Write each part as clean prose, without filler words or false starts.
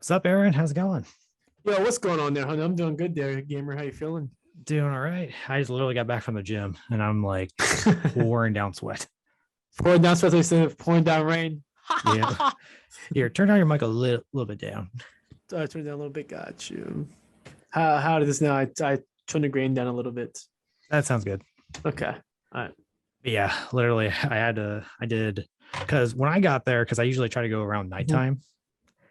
What's up, Aaron? How's it going? Yo, what's going on there, honey? I'm doing good there, gamer. How you feeling? Doing all right. I just literally got back from the gym and I'm like pouring down sweat. Pouring down, especially pouring down rain. Yeah. Here, turn down your mic a little bit down. I turned down a little bit. Got you. How did this now? I turned the grain down a little bit. That sounds good. Okay. All right. Yeah, literally, I did, because when I got there, because I usually try to go around nighttime.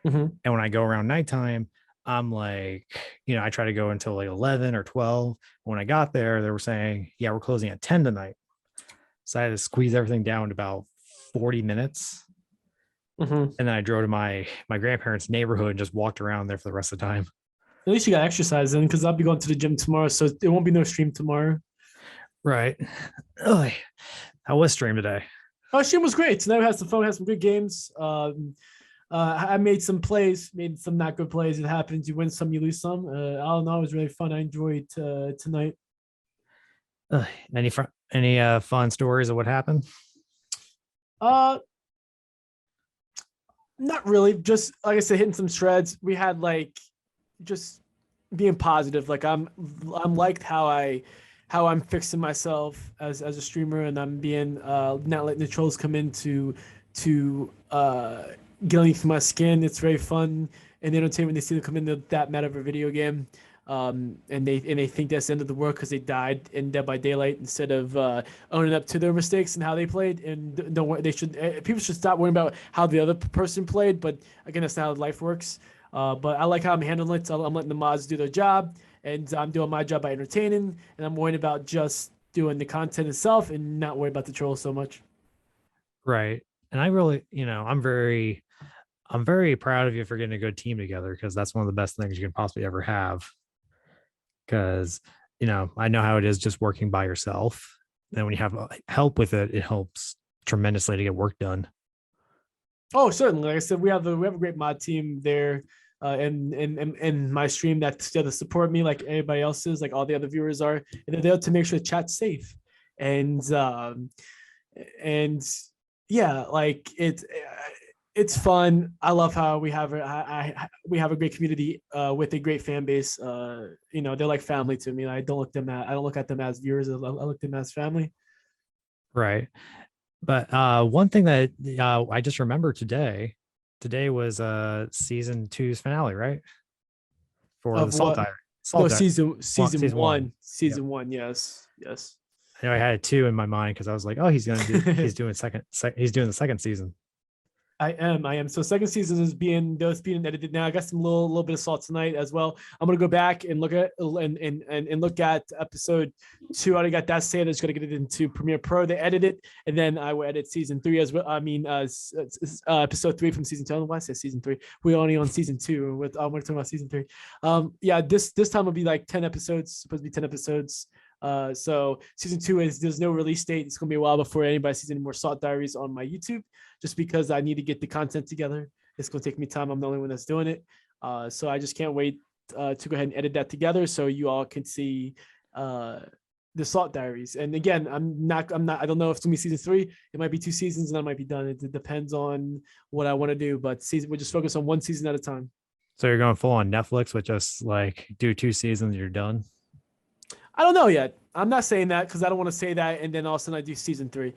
Mm-hmm. And when I go around nighttime, I'm like, I try to go until like 11 or 12. When I got there, they were saying, yeah, we're closing at 10 tonight. So I had to squeeze everything down to about 40 minutes. Mm-hmm. And then I drove to my grandparents' neighborhood and just walked around there for the rest of the time. At least you got exercise in because I'll be going to the gym tomorrow, so it won't be no stream tomorrow. Right. Oh, how was stream today? Oh, stream was great. Tonight we had some fun. We had some good games. I made some plays, made some not good plays. It happens. You win some, you lose some. I don't know. It was really fun. I enjoyed tonight. Uh, any fun stories of what happened? Uh, Not really. Just like I said, hitting some shreds. We had like just being positive. Like I'm liked how I'm fixing myself as a streamer, and I'm being not letting the trolls come in to get underneath my skin. It's very fun and entertainment. They see them come into that meta of a video game. And they think that's the end of the world because they died in Dead by Daylight instead of owning up to their mistakes and how they played. And don't they should people should stop worrying about how the other person played. But again, that's not how life works. But I like how I'm handling it. So I'm letting the mods do their job, and I'm doing my job by entertaining. And I'm worrying about just doing the content itself and not worry about the trolls so much. Right. And I really, I'm very proud of you for getting a good team together, because that's one of the best things you can possibly ever have. Because, I know how it is just working by yourself. And when you have help with it, it helps tremendously to get work done. Oh, certainly. Like I said, we have a great mod team there, in my stream that's there to support me, like everybody else is, like all the other viewers are, and they're there to make sure the chat's safe. And yeah, like it's fun. I love how we have a great community with a great fan base. They're like family to me. I don't look at them as viewers. I look at them as family. Right. But one thing that I just remembered today was season two's finale, right? For the Of Salt what? Diary. No, Salt Diary. season One. one. Yep. Season one. Yes. Yes. I know I had two in my mind because I was like, oh, he's doing he's doing the second season. I am. So second season is being edited now. I got some little bit of salt tonight as well. I'm gonna go back and look at and look at episode 2. I already got that saved. I just gotta get it into Premiere Pro. They edit it, and then I will edit season 3 as well. I mean, episode 3 from season 2. I don't know why I said season 3. We're only on season 2. We're talking about season 3. Yeah, this time will be like 10 episodes. Supposed to be 10 episodes. So season 2 there's no release date. It's gonna be a while before anybody sees any more Salt Diaries on my YouTube, just because I need to get the content together. It's gonna take me time. I'm the only one that's doing it. So I just can't wait to go ahead and edit that together so you all can see the Salt Diaries. And again, I don't know if it's gonna be season 3. It might be 2 seasons and I might be done. It depends on what I want to do. But we'll just focus on one season at a time. So you're going full on Netflix with just like do 2 seasons, you're done. I don't know yet. I'm not saying that because I don't want to say that and then all of a sudden I do season 3.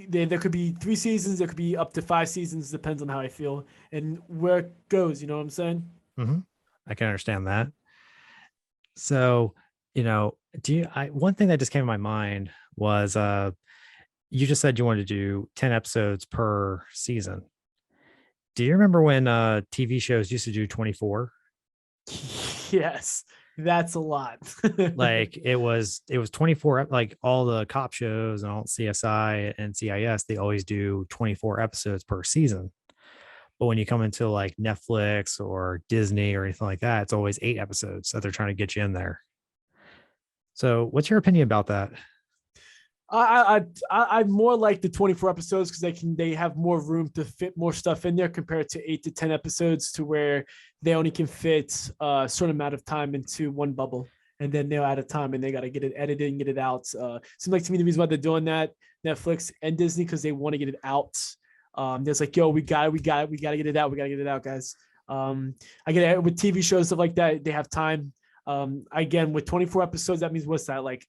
There could be 3 seasons. There could be up to 5 seasons. Depends on how I feel and where it goes. You know what I'm saying? Mm-hmm. I can understand that. So, one thing that just came to my mind was you just said you wanted to do 10 episodes per season. Do you remember when TV shows used to do 24? Yes, that's a lot. Like it was 24, like all the cop shows and all CSI and CIS, they always do 24 episodes per season. But when you come into like Netflix or Disney or anything like that, it's always 8 episodes that they're trying to get you in there. So what's your opinion about that? I more like the 24 episodes because they have more room to fit more stuff in there compared to 8 to 10 episodes, to where they only can fit a certain amount of time into one bubble, and then they're out of time and they got to get it edited and get it out. Seems like to me the reason why they're doing that, Netflix and Disney, because they want to get it out. There's like, yo, we got to get it out, guys. I get it with TV shows, stuff like that. They have time. Again, with 24 episodes, that means what's that like?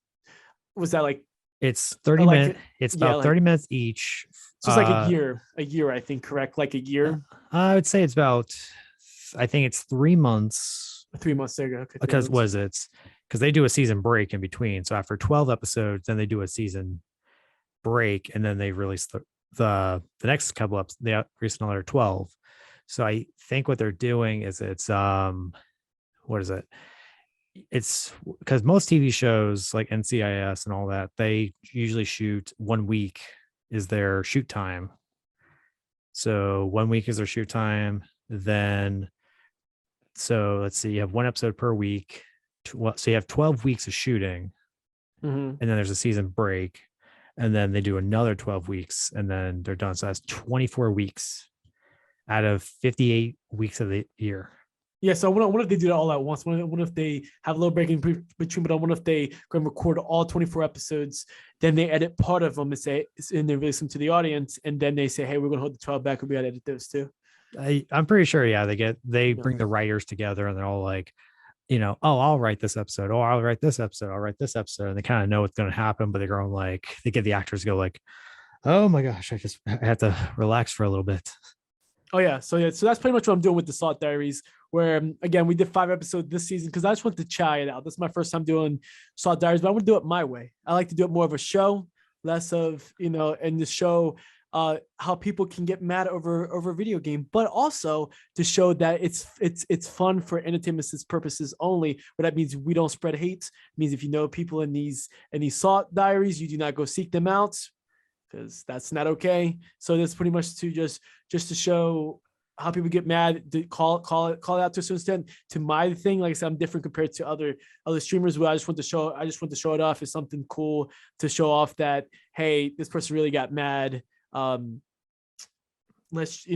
Was that like It's 30 like minutes. It's yeah, about like 30 minutes each. so it's like a year, I think, correct? Like a year, I would say it's about, I think it's 3 months 3 months. There you go. Okay, three because months. was it because they do a season break in between. So after 12 episodes, then they do a season break and then they release the next couple ups. They release another 12. So I think what they're doing is it's what is it? It's because most TV shows like NCIS and all that, they usually shoot 1 week is their shoot time. So 1 week is their shoot time. Then, so let's see, you have one episode per week. So you have 12 weeks of shooting, Mm-hmm. and then there's a season break, and then they do another 12 weeks, and then they're done. So that's 24 weeks out of 58 weeks of the year. Yeah, so what if they do that all at once? What if they have a little break in between? But what if they go and record all 24 episodes, then they edit part of them and say, and they release them to the audience, and then they say, hey, we're gonna hold the 12 back, and we gotta edit those too. I'm pretty sure, yeah, they Yeah. bring the writers together and they're all like, oh, I'll write this episode. Oh, I'll write this episode. I'll write this episode. And they kind of know what's going to happen, but they're going like, they get the actors to go like, oh my gosh, I have to relax for a little bit. Oh yeah, so that's pretty much what I'm doing with the Salt Diaries. Where again, we did 5 episodes this season because I just want to try it out. This is my first time doing Salt Diaries, but I want to do it my way. I like to do it more of a show, less of in the show how people can get mad over a video game, but also to show that it's fun for entertainment purposes only. What that means, we don't spread hate. It means if you know people in these Salt Diaries, you do not go seek them out because that's not okay. So that's pretty much to just to show how people get mad, to call it out to a certain extent. To my thing, like I said, I'm different compared to other streamers where I just want to show it off as something cool, to show off that, hey, this person really got mad. Let's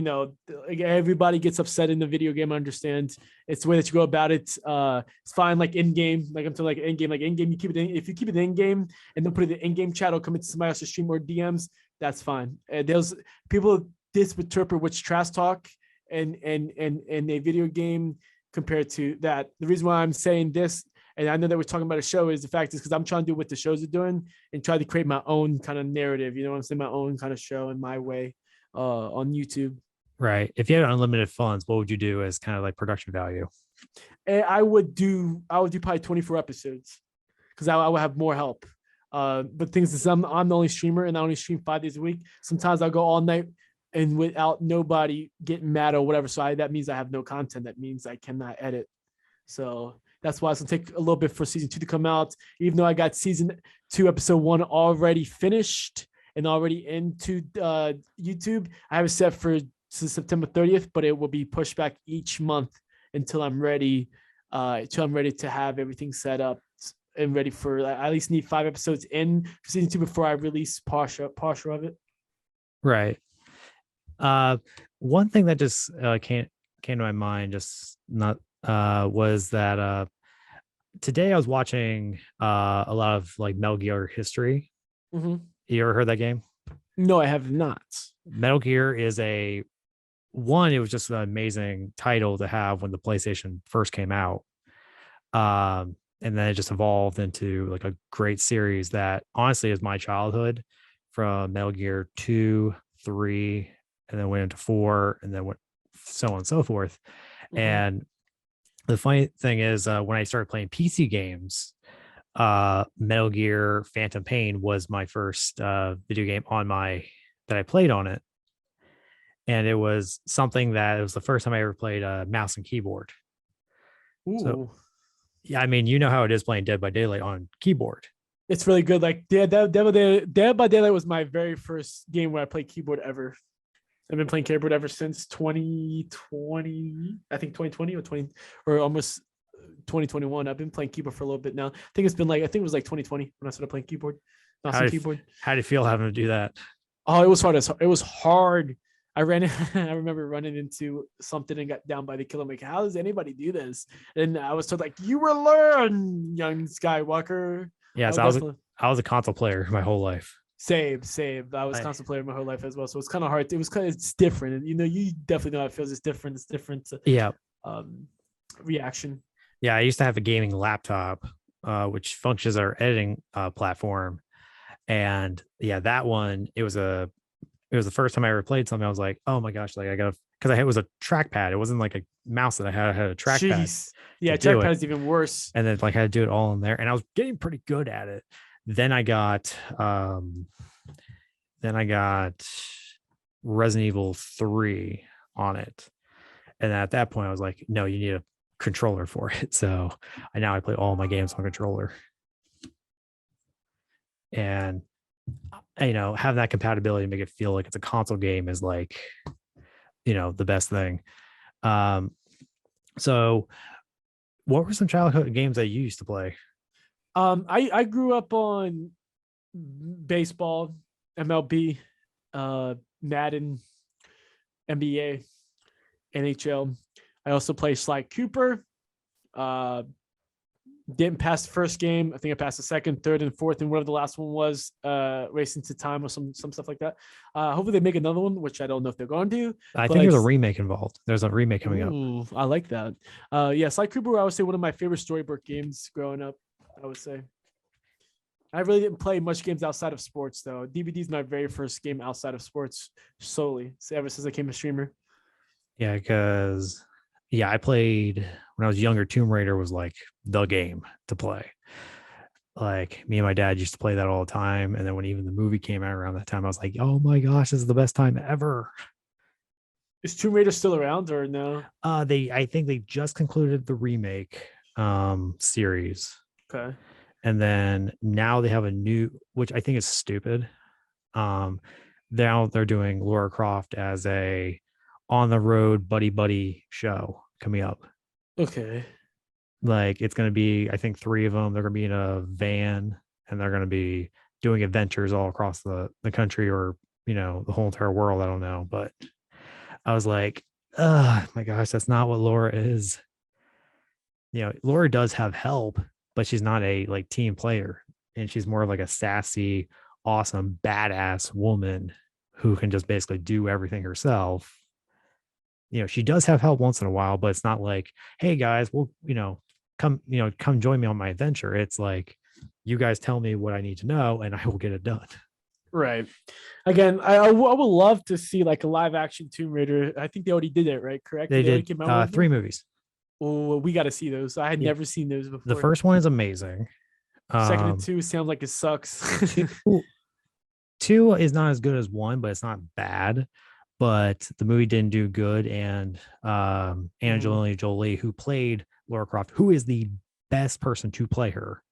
everybody gets upset in the video game. I understand it's the way that you go about it. It's fine, like in game, like I'm telling, like in game, you keep it in. If you keep it in game and then put it in game chat or come into somebody else's stream or DMs, that's fine. There's people misinterpret which trash talk and a video game compared to that. The reason why I'm saying this, and I know that we're talking about a show, is the fact is because I'm trying to do what the shows are doing and try to create my own kind of narrative. You know what I'm saying? My own kind of show in my way on YouTube. Right. If you had unlimited funds, what would you do as kind of like production value? And I would do probably 24 episodes because I would have more help. But things is I'm the only streamer and I only stream 5 days a week. Sometimes I'll go all night and without nobody getting mad or whatever. So that means I have no content. That means I cannot edit. So that's why it's gonna take a little bit for season 2 to come out. Even though I got season 2, episode 1 already finished and already into YouTube, I have it set for September 30th, but it will be pushed back each month until I'm ready. To have everything set up and ready for. I at least need 5 episodes in for season 2 before I release partial of it. Right. One thing that just came to my mind, just not was that today I was watching a lot of like Metal Gear history. Mm-hmm. You ever heard that game? No, I have not. Metal Gear is it was just an amazing title to have when the PlayStation first came out. And then it just evolved into like a great series that honestly is my childhood, from Metal Gear 2, 3, and then went into 4, and then went so on and so forth. Mm-hmm. And the funny thing is, when I started playing PC games, Metal Gear Phantom Pain was my first video game that I played on it. And it was something that it was the first time I ever played a mouse and keyboard. Ooh. So, yeah, I mean, you know how it is playing Dead by Daylight on keyboard. It's really good. Like Dead by Daylight was my very first game where I played keyboard ever. I've been playing keyboard ever since 2020. I think 2020 or almost 2021. I've been playing keyboard for a little bit now. I think it was like 2020 when I started playing keyboard. How do you feel having to do that? Oh, it was hard. It was hard. I remember running into something and got down by the kill. I'm like, how does anybody do this? And I was told, like, you will learn, young Skywalker. Yes, I was a console player my whole life. Same, same. I was console player my whole life as well, so it's kind of hard. It's different, and you definitely know how it feels. It's different. It's different. Yeah. Reaction. Yeah, I used to have a gaming laptop, which functions as our editing platform, and yeah, that one it was the first time I ever played something. I was like, oh my gosh, like I got because it was a trackpad. It wasn't like a mouse that I had. I had a trackpad Jeez. Yeah, to do trackpad it, is even worse. and then like I had to do it all in there, and I was getting pretty good at it. Then I got Resident Evil 3 on it. And at that point, I was like, no, you need a controller for it. So I play all my games on controller. And having that compatibility make it feel like it's a console game is like, the best thing. So what were some childhood games that you used to play? I grew up on baseball, MLB, Madden, NBA, NHL. I also play Sly Cooper. Didn't pass the first game. I think I passed the second, third, and fourth, and whatever the last one was, Racing to Time or some stuff like that. Hopefully they make another one, which I don't know if they're going to. I think there's a remake involved. There's a remake coming up. I like that. Yeah, Sly Cooper, I would say one of my favorite storyboard games growing up, I would say. I really didn't play much games outside of sports, though. DBD is my very first game outside of sports solely, ever since I became a streamer. Yeah, because I played when I was younger. Tomb Raider was like the game to play. Like me and my dad used to play that all the time. And then when even the movie came out around that time, I was like, oh my gosh, this is the best time ever. Is Tomb Raider still around or no? I think they just concluded the remake series. Okay. And then now they have a new, which I think is stupid. Now they're doing Lara Croft as a on the road buddy show coming up. Okay. Like it's going to be, I think 3 of them. They're going to be in a van and they're going to be doing adventures all across the country or, the whole entire world. I don't know. But I was like, oh my gosh, that's not what Laura is. Laura does have help, but she's not a like team player. And she's more of like a sassy, awesome, badass woman who can just basically do everything herself. She does have help once in a while, but it's not like, hey guys, we'll, come join me on my adventure. It's like, you guys tell me what I need to know and I will get it done. Right. Again, I would love to see like a live action Tomb Raider. I think they already did it, right? Correct? They did 3 movies. Oh, we got to see those. I had never seen those before. The first one is amazing. Second and 2 sounds like it sucks. 2 is not as good as 1, but it's not bad. But the movie didn't do good. And Angelina Jolie, who played Lara Croft, who is the best person to play her.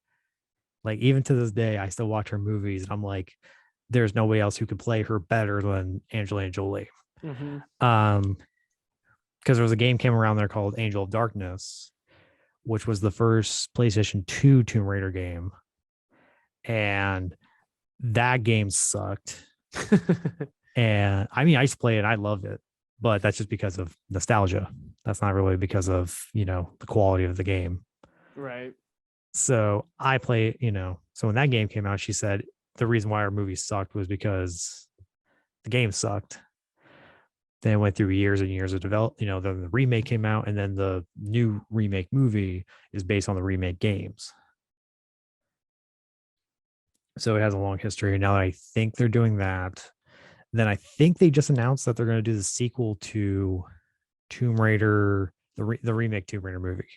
Like even to this day, I still watch her movies and I'm like, there's nobody else who could play her better than Angelina Jolie. Because there was a game came around there called Angel of Darkness, which was the first PlayStation 2 Tomb Raider game. And that game sucked. And I mean, I used to play it. I loved it, but that's just because of nostalgia. That's not really because of, the quality of the game. Right. So I play, so when that game came out, she said the reason why our movie sucked was because the game sucked. Then it went through years and years of development. Then the remake came out, and then the new remake movie is based on the remake games. So it has a long history. Now I think they're doing that. Then I think they just announced that they're going to do the sequel to Tomb Raider, the remake Tomb Raider movie.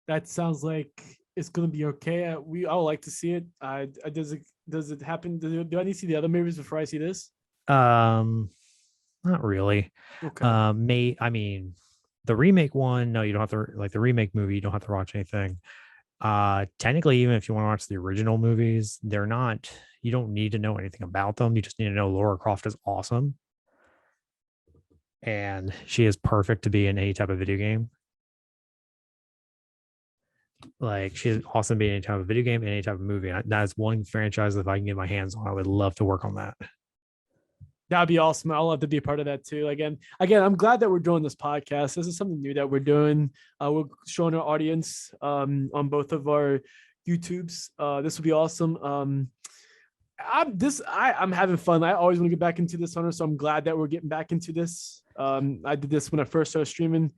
That sounds like it's going to be okay. I would like to see it. Does it happen? Do I need to see the other movies before I see this? Not really. Okay. I mean, the remake one, no, you don't have to, like the remake movie, you don't have to watch anything. Technically, even if you want to watch the original movies, you don't need to know anything about them. You just need to know Lara Croft is awesome. And she is perfect to be in any type of video game. Like she's awesome to be in any type of video game, any type of movie. That's one franchise that if I can get my hands on, I would love to work on that. That'd be awesome. I'd love to be a part of that too. Again, I'm glad that we're doing this podcast. This is something new that we're doing. We're showing our audience on both of our YouTubes. This would be awesome. I'm having fun. I always want to get back into this, Hunter. So I'm glad that we're getting back into this. I did this when I first started streaming,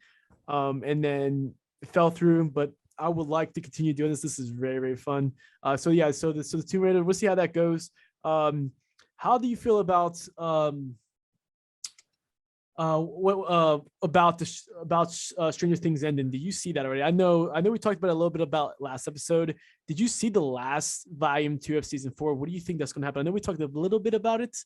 and then it fell through. But I would like to continue doing this. This is very, very fun. So the Tomb Raider. We'll see how that goes. How do you feel about what about Stranger Things ending? Did you see that already? I know we talked about it a little bit about last episode. Did you see the last volume 2 of season 4? What do you think that's going to happen? I know we talked a little bit about it.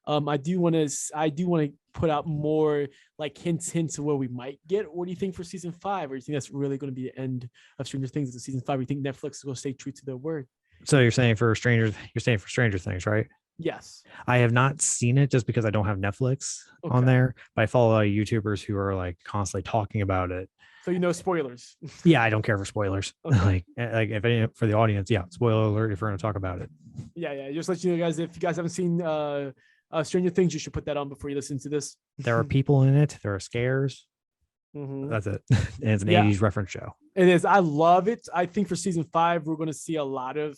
I do want to put out more like hints of what we might get. What do you think for season 5? Or do you think that's really going to be the end of Stranger Things in season 5? Or you think Netflix is going to stay true to their word? So you're saying for Stranger Things, right? Yes. I have not seen it just because I don't have Netflix on there, but I follow a lot of YouTubers who are like constantly talking about it. So you know spoilers. Yeah, I don't care for spoilers. Okay. like if any for the audience, yeah, spoiler alert if we're going to talk about it. Yeah. Just let you know, guys, if you guys haven't seen Stranger Things, you should put that on before you listen to this. There are people in it. There are scares. Mm-hmm. That's it. And it's an 80s reference show. It is. I love it. I think for season 5, we're going to see a lot of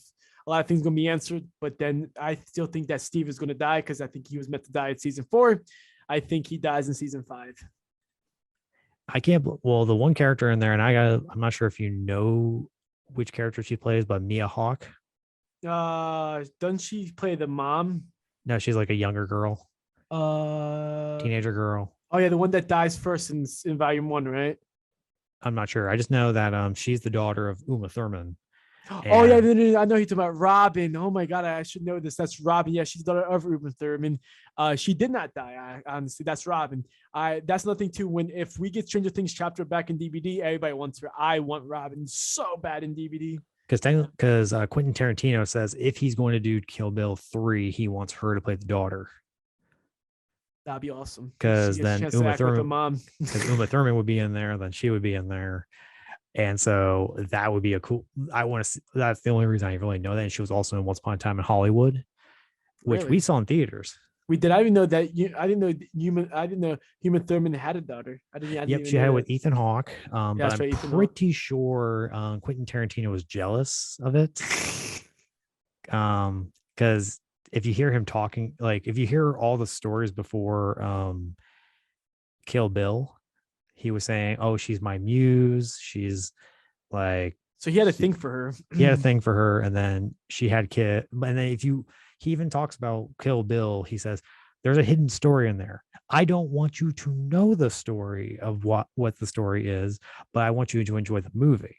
things going to be answered, but then I still think that Steve is going to die because I think he was meant to die at season 4. I think he dies in season 5. I can't. Well, the one character in there, and I'm not sure if you know which character she plays, but Mia Hawke. Doesn't she play the mom? No, she's like a younger girl. Teenager girl. Oh yeah, the one that dies first in volume 1, right? I'm not sure. I just know that she's the daughter of Uma Thurman. Oh yeah, I know you're talking about Robin. Oh my god, I should know this. That's Robin. Yeah, she's the daughter of Uma Thurman. She did not die. Honestly, that's Robin. That's nothing too. If we get Stranger Things chapter back in DVD, everybody wants her. I want Robin so bad in DVD. Because Quentin Tarantino says if he's going to do Kill Bill 3, he wants her to play the daughter. That'd be awesome. Because then Uma Thurman would be in there, then she would be in there. And so that would be a cool. I want to see. That's the only reason I really know that. And she was also in Once Upon a Time in Hollywood, which we saw in theaters. We did. I didn't know that. I didn't know Uma Thurman had a daughter. Yep, she had it with Ethan Hawke. But I'm pretty sure Quentin Tarantino was jealous of it. Because if you hear him talking, like if you hear all the stories before Kill Bill, he was saying, "Oh, she's my muse. She's like." So he had a thing for her. He had a thing for her, and then she had kid. And then he even talks about Kill Bill. He says, "There's a hidden story in there. I don't want you to know the story of what the story is, but I want you to enjoy the movie."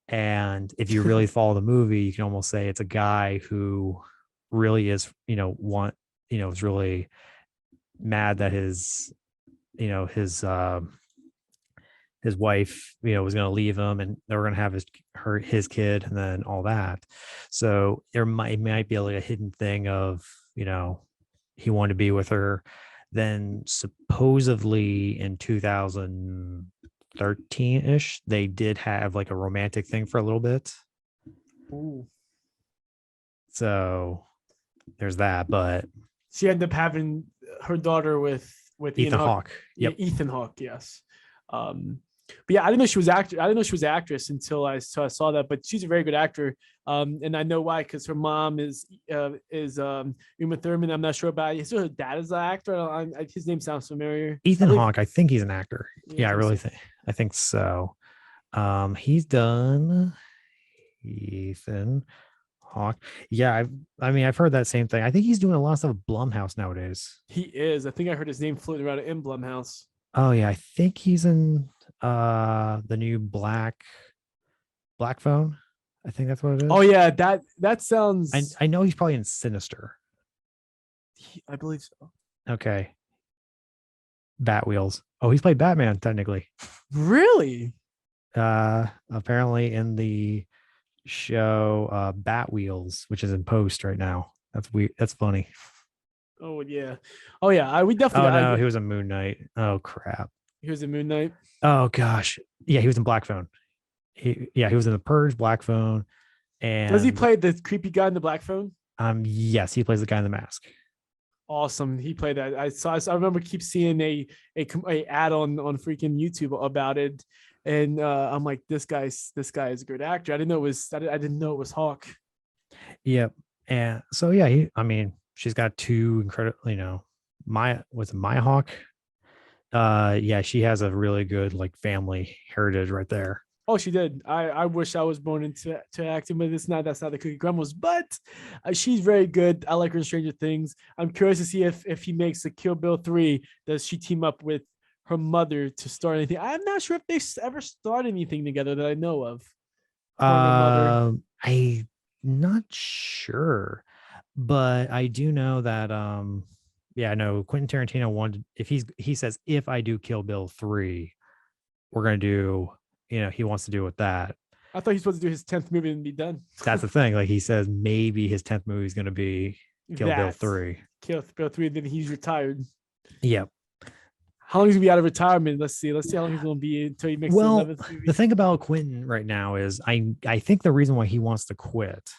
And if you really follow the movie, you can almost say it's a guy who really is, is really mad that his wife, was going to leave him, and they were going to have his kid, and then all that. So there might be like a hidden thing of, he wanted to be with her. Then supposedly in 2013-ish, they did have like a romantic thing for a little bit. Ooh. So there's that, but she ended up having her daughter with Ethan Hawke. Yep. Yeah, Ethan Hawke, yes. But yeah, I didn't know she was I didn't know she was an actress until I saw that. But she's a very good actor, and I know why, because her mom is Uma Thurman. I'm not sure about it. So her dad is an actor. His name sounds familiar. Ethan Hawke, I think he's an actor. Yeah, I really think. I think so. He's done Ethan Hawke. Yeah, I've heard that same thing. I think he's doing a lot of stuff with Blumhouse nowadays. He is. I think I heard his name floating around in Blumhouse. Oh yeah, I think he's in the new Black Phone. I think that's what it is. Oh yeah, that sounds. I know he's probably in Sinister. I believe so. Okay. Bat Wheels. Oh, he's played Batman technically. Really? Apparently in the show Bat Wheels, which is in post right now. That's weird. That's funny. Oh yeah. We definitely. Oh no, he was in Moon Knight. Oh crap. He was in Moon Knight. Oh gosh. Yeah, he was in Black Phone. He was in The Purge, Black Phone. And does he play the creepy guy in the Black Phone? Yes, he plays the guy in the mask. awesome. He played that. I remember keep seeing a ad on freaking YouTube about it, and I'm like, this guy is a good actor. I didn't know it was Hawk. Yep. And so yeah, I mean, she's got two incredible, my hawk. Yeah, she has a really good like family heritage right there. Oh, she did. I wish I was born into to acting, but that's not the Cookie Grumbles. But she's very good. I like her in Stranger Things. I'm curious to see if he makes a Kill Bill 3. Does she team up with her mother to start anything? I'm not sure if they ever start anything together that I know of. Her and her mother. I not sure, but I do know that yeah, no, Quentin Tarantino wanted if he says if I do Kill Bill 3, we're gonna do, he wants to do with that. I thought he's supposed to do his 10th movie and be done. That's the thing. Like he says maybe his 10th movie is gonna be Kill Bill That 3. Kill Bill 3, then he's retired. Yep. How long is he gonna be out of retirement? Let's see. Let's see how long he's gonna be until he makes the Well, 11th movie. the thing about Quentin right now is I think the reason why he wants to quit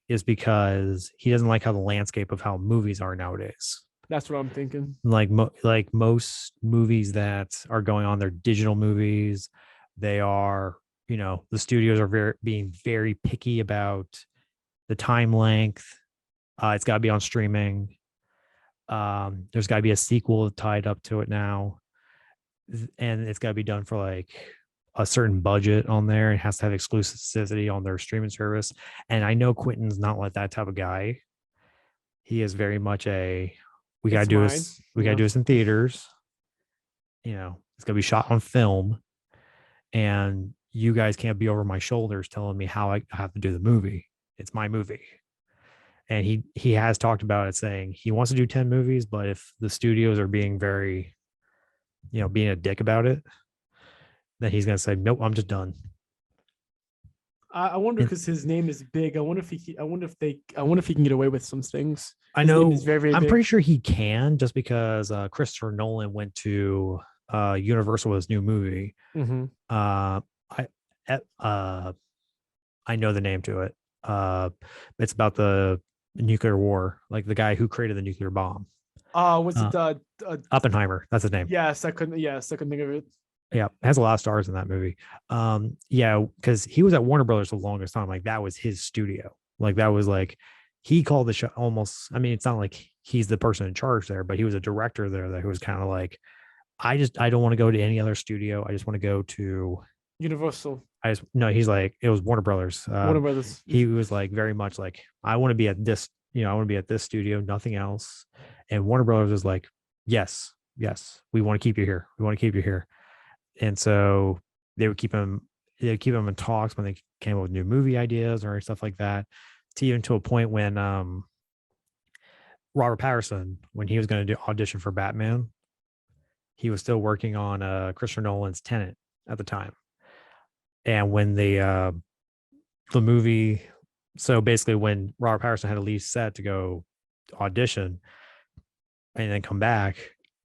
is because he doesn't like how the landscape of how movies are nowadays. That's what I'm thinking. Like most movies that are going on, they're digital movies. They are, the studios are being very picky about the time length. It's got to be on streaming. There's got to be a sequel tied up to it now, and it's got to be done for like a certain budget on there. It has to have exclusivity on their streaming service. And I know Quentin's not like that type of guy. He is very much we gotta do this. We gotta do this in theaters. It's gonna be shot on film, and you guys can't be over my shoulders telling me how I have to do the movie. It's my movie. And he has talked about it, saying he wants to do 10 movies, but if the studios are being very, being a dick about it, then he's gonna say, nope, I'm just done. I wonder because his name is big. I wonder if he can get away with some things. I His know. name is very, very I'm big. pretty sure he can, just because Christopher Nolan went to Universal with his new movie. Mm-hmm. I know the name to it. It's about the nuclear war, like the guy who created the nuclear bomb. Was it Oppenheimer? That's his name. Yes, I couldn't think of it. Yeah, it has a lot of stars in that movie. Yeah, because he was at Warner Brothers the longest time. Like that was his studio. Like that was like he called the show almost. I mean, it's not like he's the person in charge there, but he was a director there that was kind of like, I don't want to go to any other studio. I just want to go to Universal. He's like, it was Warner Brothers. Warner Brothers. He was like very much like, I want to be at this, I want to be at this studio, nothing else. And Warner Brothers was like, yes, we want to keep you here. We want to keep you here. And so they would keep him in talks when they came up with new movie ideas or stuff like that, to even to a point when Robert Patterson, when he was going to do audition for Batman, he was still working on Christopher Nolan's Tenet at the time. And when the movie, so basically when Robert Patterson had to leave set to go audition and then come back,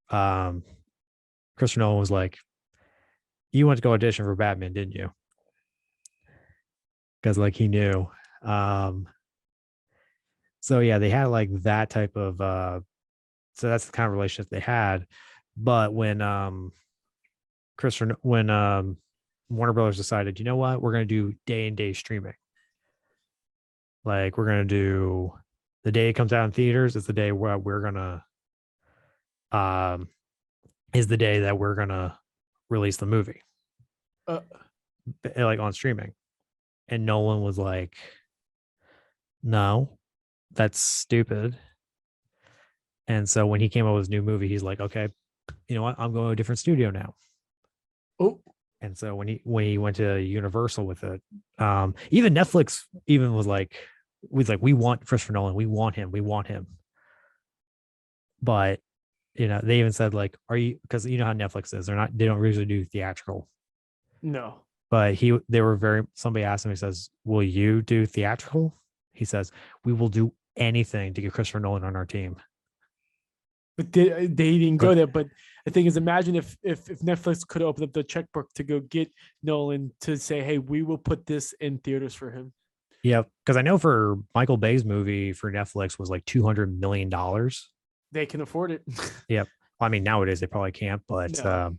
Christopher Nolan was like, you went to go audition for Batman, didn't you? Because like he knew. So yeah, they had like that type of so that's the kind of relationship they had. But when Warner Brothers decided, you know what, we're gonna do day and day streaming. Like we're gonna do the day it comes out in theaters is the day where we're gonna is the day that we're gonna release the movie. Like on streaming. And Nolan was like, no, that's stupid. And so when he came up with his new movie, he's like, okay, you know what, I'm going to a different studio now. Oh. And so when he went to Universal with it, even Netflix was like, we want Christopher Nolan, we want him. But they even said like, are you, because you know how Netflix is, they don't usually do theatrical. No. But somebody asked him, he says, will you do theatrical? He says, we will do anything to get Christopher Nolan on our team. But they didn't go there. But the thing is, imagine if Netflix could open up the checkbook to go get Nolan to say, hey, we will put this in theaters for him. Yeah, because I know for Michael Bay's movie for Netflix was like $200 million. They can afford it. Yep. I mean, nowadays they probably can't, but No.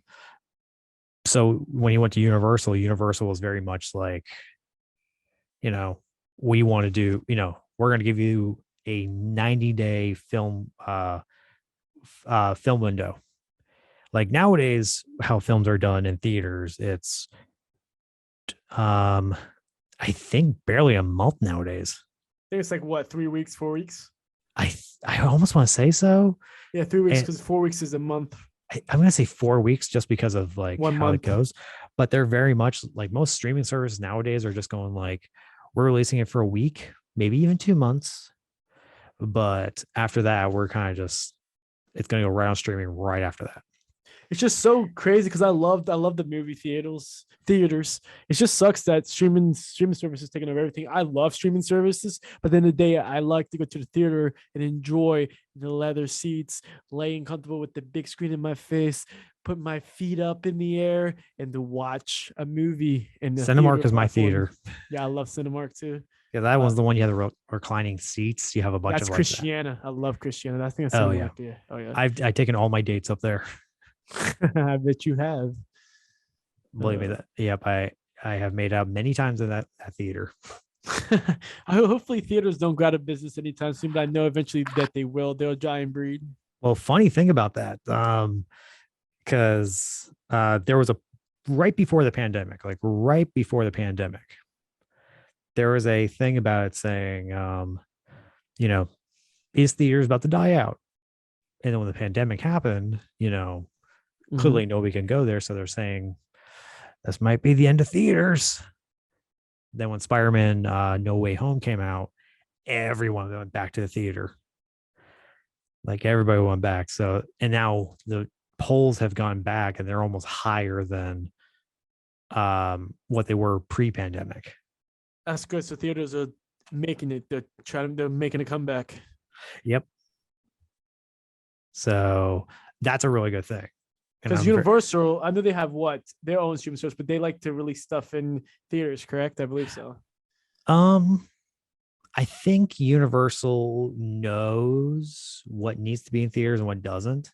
so when he went to Universal, Universal was very much like, you know, we want to do, we're going to give you a 90-day film window. Like nowadays, how films are done in theaters, it's um I think barely a month nowadays. I think it's like what, 3 weeks, 4 weeks? I almost want to say so. Yeah, 3 weeks And because 4 weeks is a month. I'm gonna say 4 weeks just because of like One how it month. goes. But they're very much like most streaming services nowadays are just going like, we're releasing it for a week, maybe even 2 months. But after that, we're kind of just it's gonna go right on streaming right after that. It's just so crazy because I love the movie theaters. It just sucks that streaming services taking over everything. I love streaming services, but then the day I like to go to the theater and enjoy the leather seats, laying comfortable with the big screen in my face, put my feet up in the air, and to watch a movie in the theater Cinemark is with my my phone. theater. Yeah, I love Cinemark too. Yeah, that Uh, one's the one you have the reclining seats. You have a bunch that's of like that. Christiana. I love Christiana. I think that's Oh yeah, Cinemark. Yeah. Oh yeah. I've taken all my dates up there. I bet you have. Believe me Uh, that. Yep, I have made out many times in that theater. Hopefully theaters don't go out of business anytime soon, but I know eventually that they will. They'll try and breed. Well, funny thing about that, because there was a right before the pandemic, like right before the pandemic, there was a thing about it saying, you know, is theaters about to die out? And then when the pandemic happened, Mhm. clearly nobody can go there. So they're saying this might be the end of theaters. Then when Spider-Man No Way Home came out, everyone went back to the theater. Like everybody went back. So and now the polls have gone back and they're almost higher than what they were pre-pandemic. That's good. So theaters are making it. They're making a comeback. Yep. So that's a really good thing. And Because I'm very, Universal, I know they have what their own streaming service, but they like to release stuff in theaters. Correct? I believe so. um I think Universal knows what needs to be in theaters and what doesn't.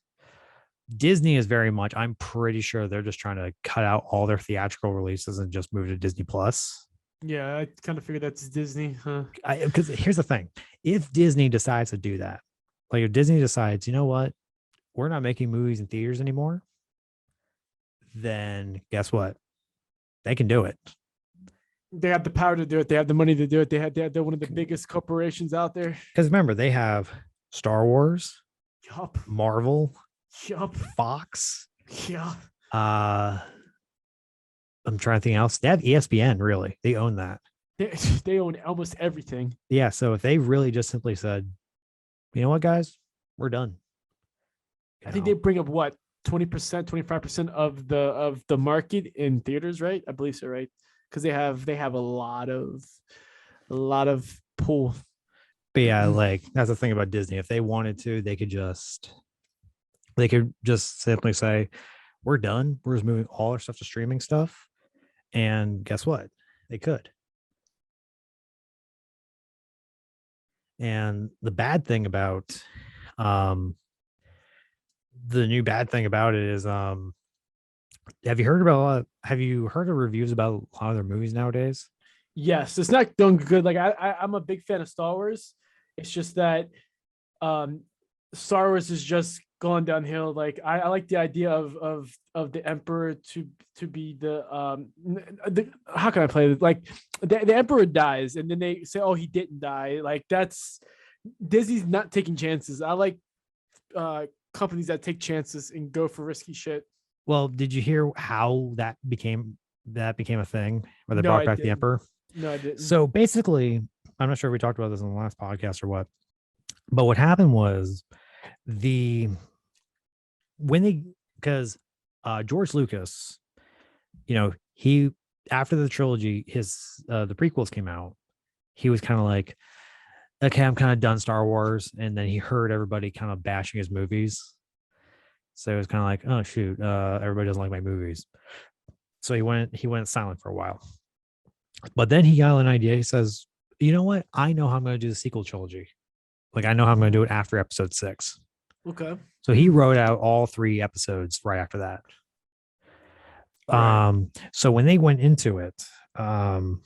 Disney is very much, I'm pretty sure they're just trying to cut out all their theatrical releases and just move to Disney Plus. Yeah, I kind of figured that's Disney, huh? Because here's the thing, if Disney decides to do that, like if Disney decides, you know what, we're not making movies in theaters anymore, then guess what? They can do it. They have the power to do it. They have the money to do it. They're one of the biggest corporations out there. Because remember, they have Star Wars, Yup. Marvel, Yup. Fox. Yeah. Uh, I'm trying to think else. They have ESPN, really. They own that. They, they own almost everything. Yeah. So if they really just simply said, you know what, guys, we're done. I think they bring up what 20%, 25% of the market in theaters, right? I believe so, right? Because they have a lot of pull. But yeah, like that's the thing about Disney. If they wanted to, they could just simply say, we're done. We're just moving all our stuff to streaming stuff. And guess what? They could. And the bad thing about um the new bad thing about it is have you heard of reviews about a lot of their movies nowadays? Yes, it's not doing good. Like I'm a big fan of Star Wars. It's just that um Star Wars is just gone downhill. Like I like the idea of the Emperor to be how can I play it? Like the Emperor dies and then they say, oh, he didn't die. Like that's Disney's not taking chances. I like companies that take chances and go for risky shit. Well, did you hear how that became a thing where they No, brought I back the didn't. emperor? No, I didn't. So basically, I'm not sure if we talked about this in the last podcast or what, but what happened was the when they because George Lucas, he after the trilogy, the prequels came out, he was kind of like, okay, I'm kind of done Star Wars, and then he heard everybody kind of bashing his movies, so it was kind of like, oh shoot, everybody doesn't like my movies, so he went silent for a while, but then he got an idea. He says, you know what? I know how I'm going to do the sequel trilogy. Like I know how I'm going to do it after episode 6. Okay. So he wrote out all 3 episodes right after that. Right. So when they went into it, um,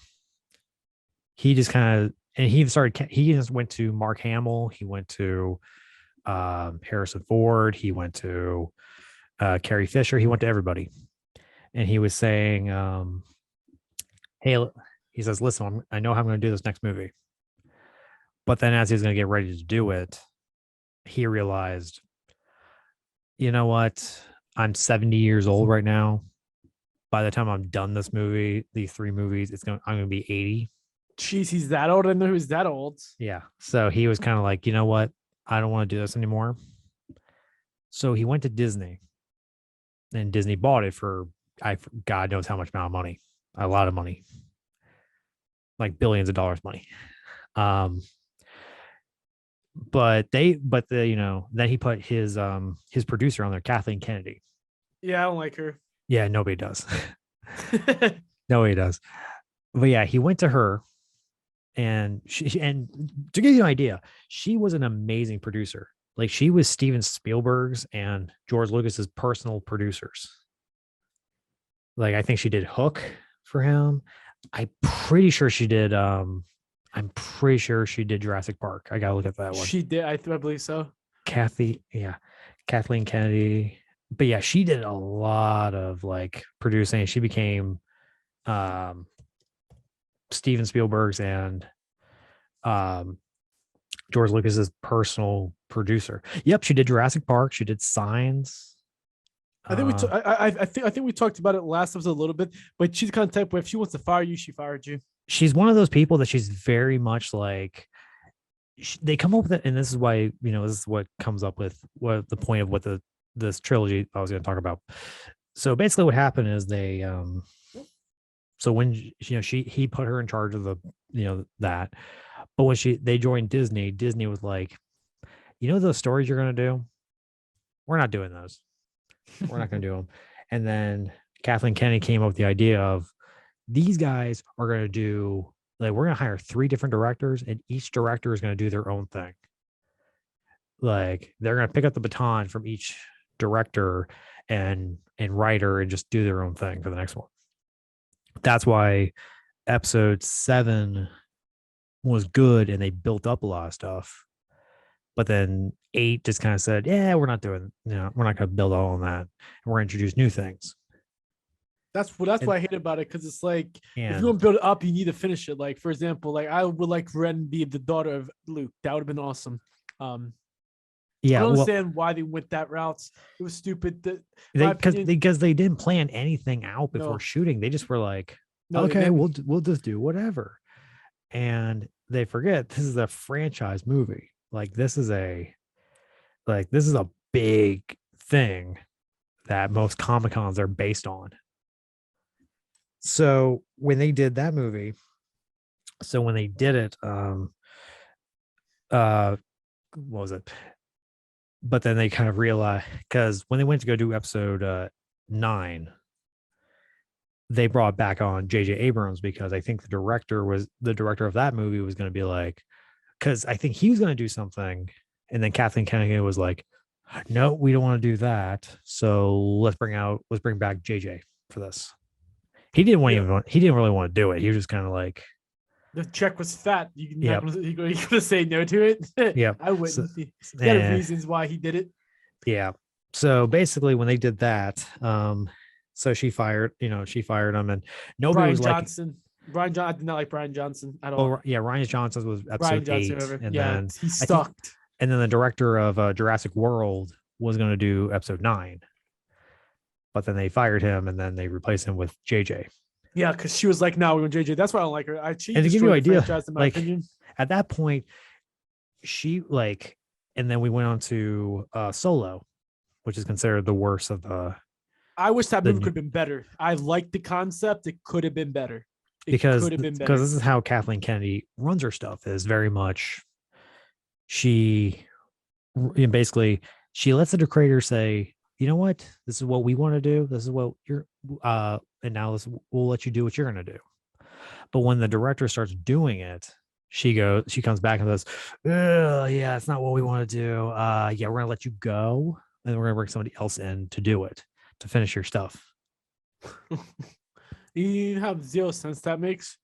he just kind of and he just went to Mark Hamill, he went to Harrison Ford, he went to Carrie Fisher, he went to everybody, and he was saying, "Hey," he says, "Listen, I know how I'm going to do this next movie." But then, as he was going to get ready to do it, he realized, you know what? I'm 70 years old right now. By the time I'm done this movie, these 3 movies, I'm going to be 80. Jeez, he's that old. I didn't know he was that old. Yeah. So he was kind of like, you know what? I don't want to do this anymore. So he went to Disney, and Disney bought it for God knows how much amount of money, a lot of money, like billions of dollars money. Um, but then he put his producer on there, Kathleen Kennedy. Yeah, I don't like her. Yeah, nobody does. Nobody does. But yeah, he went to her, and and to give you an idea, she was an amazing producer. Like, she was Steven Spielberg's and George Lucas's personal producers. Like, I think she did Hook for him. I'm pretty sure she did. I'm pretty sure she did Jurassic Park. I gotta look at that one. She did. I believe so. Yeah, Kathleen Kennedy. But yeah, she did a lot of like producing. She became um Steven Spielberg's and um George Lucas's personal producer. Yep, she did Jurassic Park. She did Signs. I think we. Uh, I think we talked about it last episode a little bit. But she's the kind of type where if she wants to fire you, she fired you. she's one of those people that she's very much like. They come up with it, and this is why this is what comes up with what the point of what this trilogy I was going to talk about. So basically, what happened is so when he put her in charge of that, but when they joined Disney, Disney was like, those stories you're going to do, we're not doing those. We're not going to do them. And then Kathleen Kennedy came up with the idea of these guys are going to do, like, we're going to hire 3 different directors, and each director is going to do their own thing. Like, they're going to pick up the baton from each director and writer and just do their own thing for the next one. That's why episode 7 was good, and they built up a lot of stuff. But then 8 just kind of said, yeah, we're not doing, we're not going to build all on that. And we're going to introduce new things. That's what I hate about it, because it's like, if you're And gonna build it up, you need to finish it. Like, for example, like I would like Ren be the daughter of Luke. That would have been awesome. I yeah, don't well, understand why they went that route. It was stupid. because they didn't plan anything out before No. shooting. They just were like, No, they okay, didn't. we'll just do whatever. And they forget this is a franchise movie. Like, this is a big thing that most Comic Cons are based on. So when they did that movie, when they did it, what was it? But then they kind of realized, because when they went to go do episode 9, they brought back on J.J. Abrams, because I think the director of that movie was going to be like, because I think he was going to do something, and then Kathleen Kennedy was like, no, we don't want to do that. So let's bring back JJ for this. He didn't really want to do it. He was just kind of like, The check was fat. You're Yep. not gonna say no to it. Yep. I wouldn't. So- He had eh, reasons why he did it. yeah. So basically, when they did that, so she fired him, and nobody Brian was like, Johnson. I did not like Brian Johnson at all. oh yeah, Ryan Johnson was Brian episode Johnson, 8, whatever. and Yeah, then he I think, sucked. and then the director of Jurassic World was going to do episode 9, but then they fired him, and then they replaced him with JJ. Yeah, because she was like, "No, we're going JJ." That's why I don't like her. She And to give you destroyed an the idea, franchise, in my like, opinion. at that point, she like, and then we went on to Solo, which is considered the worst of I wish that the movie could have been better. I liked the concept. It could have been better. It because could have been better. this is how Kathleen Kennedy runs her stuff, is very much she basically she lets the creator say, you know what, this is what we want to do, this is what you're and now we'll let you do what you're going to do. But when the director starts doing it, she comes back and says, "Ugh, yeah, it's not what we want to do. Yeah, we're gonna let you go, and we're gonna bring somebody else in to do it, to finish your stuff." You have zero sense that makes.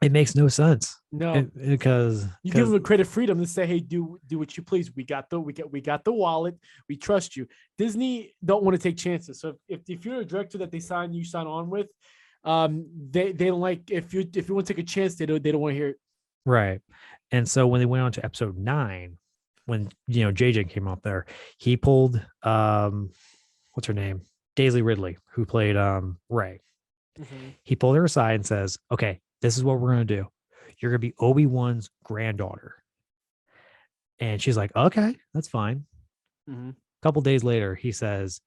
It makes no sense. No, Because you give them a creative freedom to say, "Hey, do what you please. We got the wallet. We trust you." Disney don't want to take chances. So if you're a director that you sign on with, they don't like if you want to take a chance, they don't want to hear it. right. And so when they went on to episode 9, when JJ came up there, he pulled what's her name? Daisy Ridley, who played Ray. Mm-hmm. He pulled her aside and says, "Okay, this is what we're gonna do. You're gonna be Obi-Wan's granddaughter." And she's like, "Okay, that's fine." Mm-hmm. A couple days later, he says,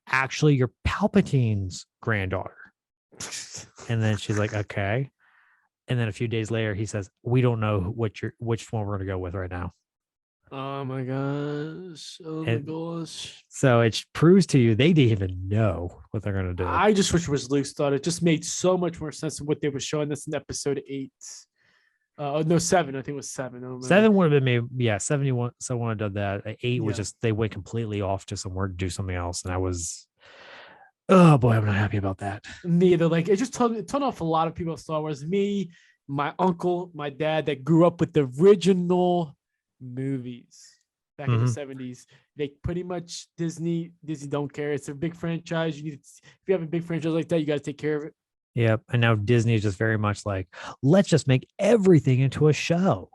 "Actually, you're Palpatine's granddaughter." And then she's like, "Okay." And then a few days later, he says, "We don't know which one we're gonna go with right now." Oh my gosh. Oh my And gosh. so it proves to you they didn't even know what they're gonna do. I just wish it was Luke started. It just made so much more sense than what they were showing us in episode 8. No, 7. I think it was 7. I don't remember. 7 would have been maybe, yeah, 71. Someone had done that. 8 was Yeah. just they went completely off to somewhere to do something else, and I was, oh boy, I'm not happy about that. Neither. Like it just turned off a lot of people of Star Wars. Me, my uncle, my dad that grew up with the original movies back in the 70s. They pretty much Disney don't care. It's a big franchise. If you have a big franchise like that, you got to take care of it. Yep. And now Disney is just very much like, let's just make everything into a show.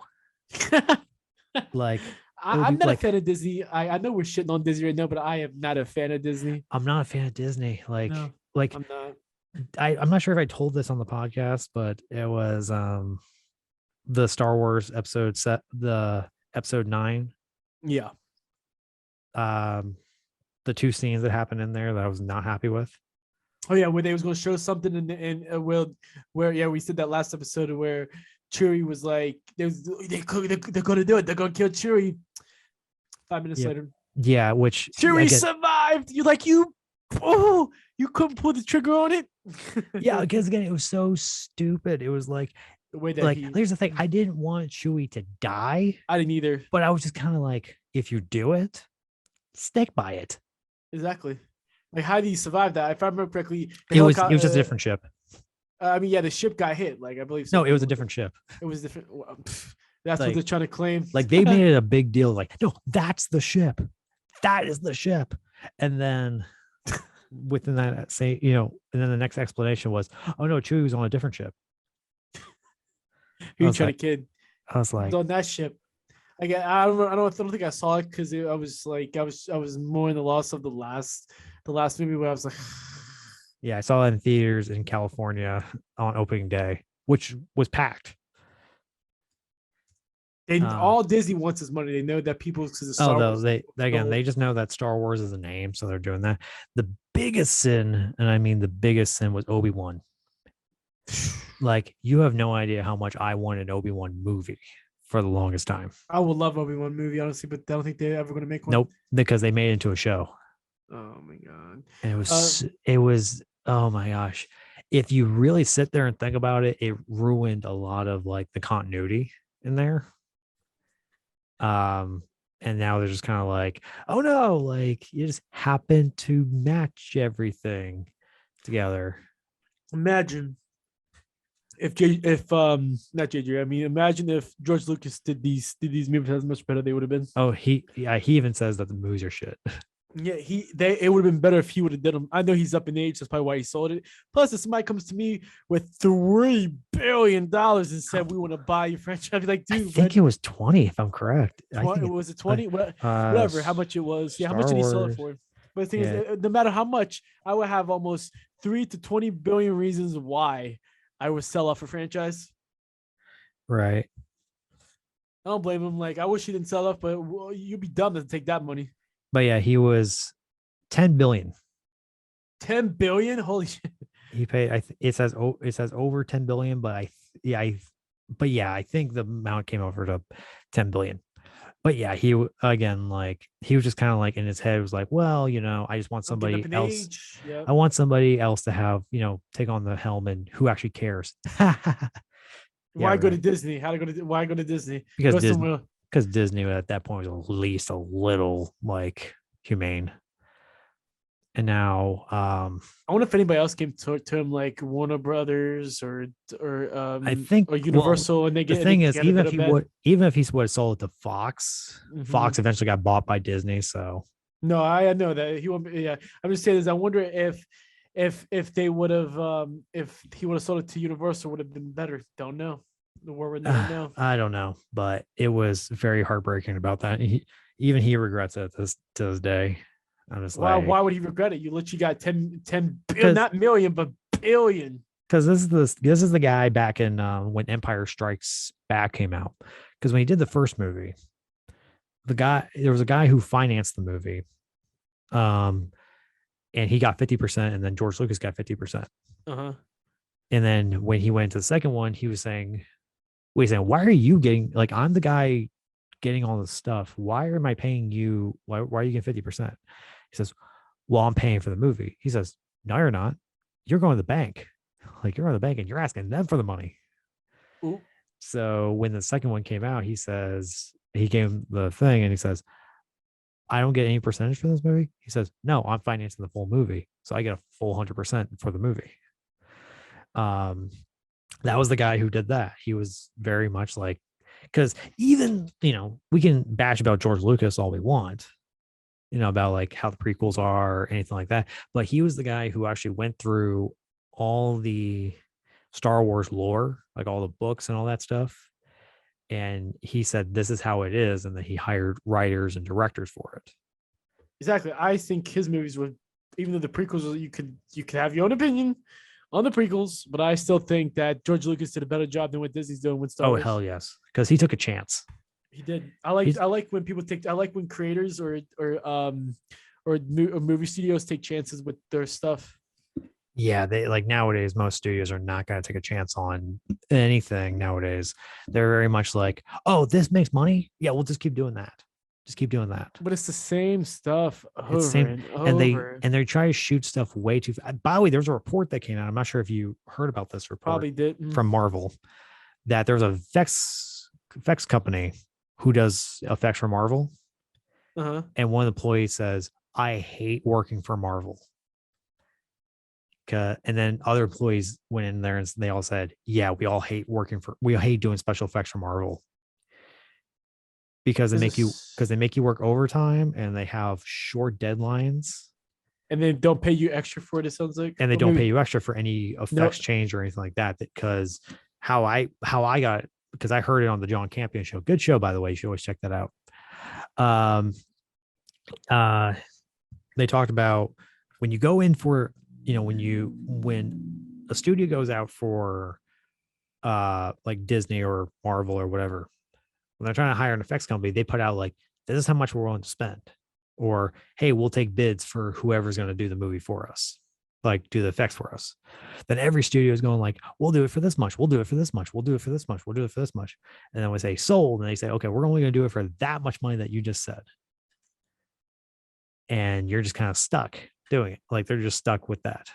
Like, I'm not a fan of Disney. I know we're shitting on Disney right now, but I am not a fan of Disney. I'm not a fan of Disney. Like, No, like I'm not. I'm not sure if I told this on the podcast, but it was the Star Wars the episode 9. Yeah. The 2 scenes that happened in there that I was not happy with. Oh yeah, where they was going to show something where yeah, we said that last episode where Chewie was like, they're going to do it. They're going to kill Chewie. 5 minutes later. Yeah, which Chewie survived. You couldn't pull the trigger on it. Yeah, because again, it was so stupid. It was like the way that here's the thing. I didn't want Chewie to die. I didn't either. But I was just kind of like, if you do it, stick by it. Exactly. Like, how do you survive that? If I remember correctly, it was just a different ship. I mean, yeah, the ship got hit. Like, I believe. No, it was a different ship. It was different. That's what they're trying to claim. Like, they made it a big deal. Like, no, that's the ship. That is the ship. And then within that, and then the next explanation was, oh no, Chewie was on a different ship. Who you trying to kid? I was like, on that ship. Again, I don't think I saw it because I was more in the loss of the last movie where I was like, yeah, I saw it in theaters in California on opening day, which was packed. And all Disney wants is money. They know that people because of Star Wars. They just know that Star Wars is a name, so they're doing that. The biggest sin, and I mean the biggest sin, was Obi-Wan. Like, you have no idea how much I wanted an Obi-Wan movie for the longest time. I would love Obi-Wan movie, honestly, but I don't think they're ever going to make one. Nope, because they made it into a show. Oh my god! And it was oh my gosh. If you really sit there and think about it, it ruined a lot of like the continuity in there. And now they're just kind of like, oh no, like you just happen to match everything together. Imagine if not JJ, I mean, imagine if George Lucas did these movies as much better they would have been. Oh, he even says that the movies are shit. Yeah, it would have been better if he would have done them. I know he's up in age, that's probably why he sold it. Plus, if somebody comes to me with $3 billion and said we want to buy your franchise, I'd be like, dude, I think it was 20, if I'm correct. Was it 20? Whatever, how much it was. Yeah, how much did he sell it for? But the thing is, no matter how much, I would have almost 3 to 20 billion reasons why I would sell off a franchise. Right. I don't blame him. Like, I wish he didn't sell off, but you'd be dumb to take that money. But yeah, he was 10 billion. 10 billion? Holy shit. He paid, it says over 10 billion, but I think the amount came over to 10 billion. But yeah, he was just kind of like in his head was like, well, I just want somebody else. Yep. I want somebody else to have, take on the helm and who actually cares. Yeah, Why go to right. Disney? How to go to? Why go to Disney? Because Go Disney somewhere. because Disney at that point was at least a little like humane. And now I wonder if anybody else came to him like Warner Brothers I think or well Universal, and the they thing is get a bit of bad. even if he would have sold it to Fox, Hmm. Fox eventually got bought by Disney. So No, I know that he won't. Yeah, I'm just saying this. I wonder if they would have if he would have sold it to Universal would have been better. Don't know. The world would never know. I don't know, but it was very heartbreaking about that. Even he regrets it to this day. I'm just like, Why would he regret it? You literally got 10 billion, because not million, but billion. this is the guy back in when Empire Strikes Back came out. Because when he did the first movie, there was a guy who financed the movie, um, and he got 50%, and then George Lucas got 50%. Uh-huh. And then when he went to the second one, he was saying, "Wait, saying why are you getting like I'm the guy getting all this stuff? Why am I paying you? Why are you getting 50%?" He says, "Well, I'm paying for the movie." He says, "No, you're not. You're going to the bank. Like you're on the bank and you're asking them for the money." Ooh. So when the second one came out, he says he gave him the thing and he says, "I don't get any percentage for this movie." He says, "No, I'm financing the full movie, so I get a full 100% for the movie." Um, that was the guy who did that. He was very much like, because even we can bash about George Lucas all we want, about like how the prequels are or anything like that, but he was the guy who actually went through all the Star Wars lore, like all the books and all that stuff, and he said this is how it is, and then he hired writers and directors for it. Exactly. I think his movies would, even though the prequels, you could have your own opinion on the prequels, but I still think that George Lucas did a better job than what Disney's doing with Star Oh Wars. hell yes, because he took a chance. He did. He's I like when people take. I like when creators or movie studios take chances with their stuff. Yeah, they like nowadays most studios are not going to take a chance on anything nowadays. They're very much like, oh, this makes money, yeah, we'll just keep doing that, just keep doing that. But it's the same stuff It's the over same. and and they over. and they try to shoot stuff way too by the way, there's a report that came out, I'm not sure if you heard about this report Probably did. from Marvel, that there's a effects company who does effects for Marvel, Uh-huh. and one of the employees says, I hate working for Marvel. And then other employees went in there and they all said, yeah, we hate doing special effects for Marvel because they make you work overtime and they have short deadlines And then don't pay you extra for it. It sounds like, and they or don't pay maybe you extra for any no. effects change or anything like that. Because how I got, because I heard it on the John Campion show. Good show, by the way. You should always check that out. Um, uh, they talked about when you go in for, when a studio goes out for like Disney or Marvel or whatever, when they're trying to hire an effects company, they put out like, this is how much we're willing to spend, or hey, we'll take bids for whoever's going to do the movie for us, like do the effects for us. Then every studio is going like, we'll do it for this much, we'll do it for this much, we'll do it for this much, we'll do it for this much. And then we say sold, and they say, okay, we're only going to do it for that much money that you just said. And you're just kind of stuck doing it. Like they're just stuck with that.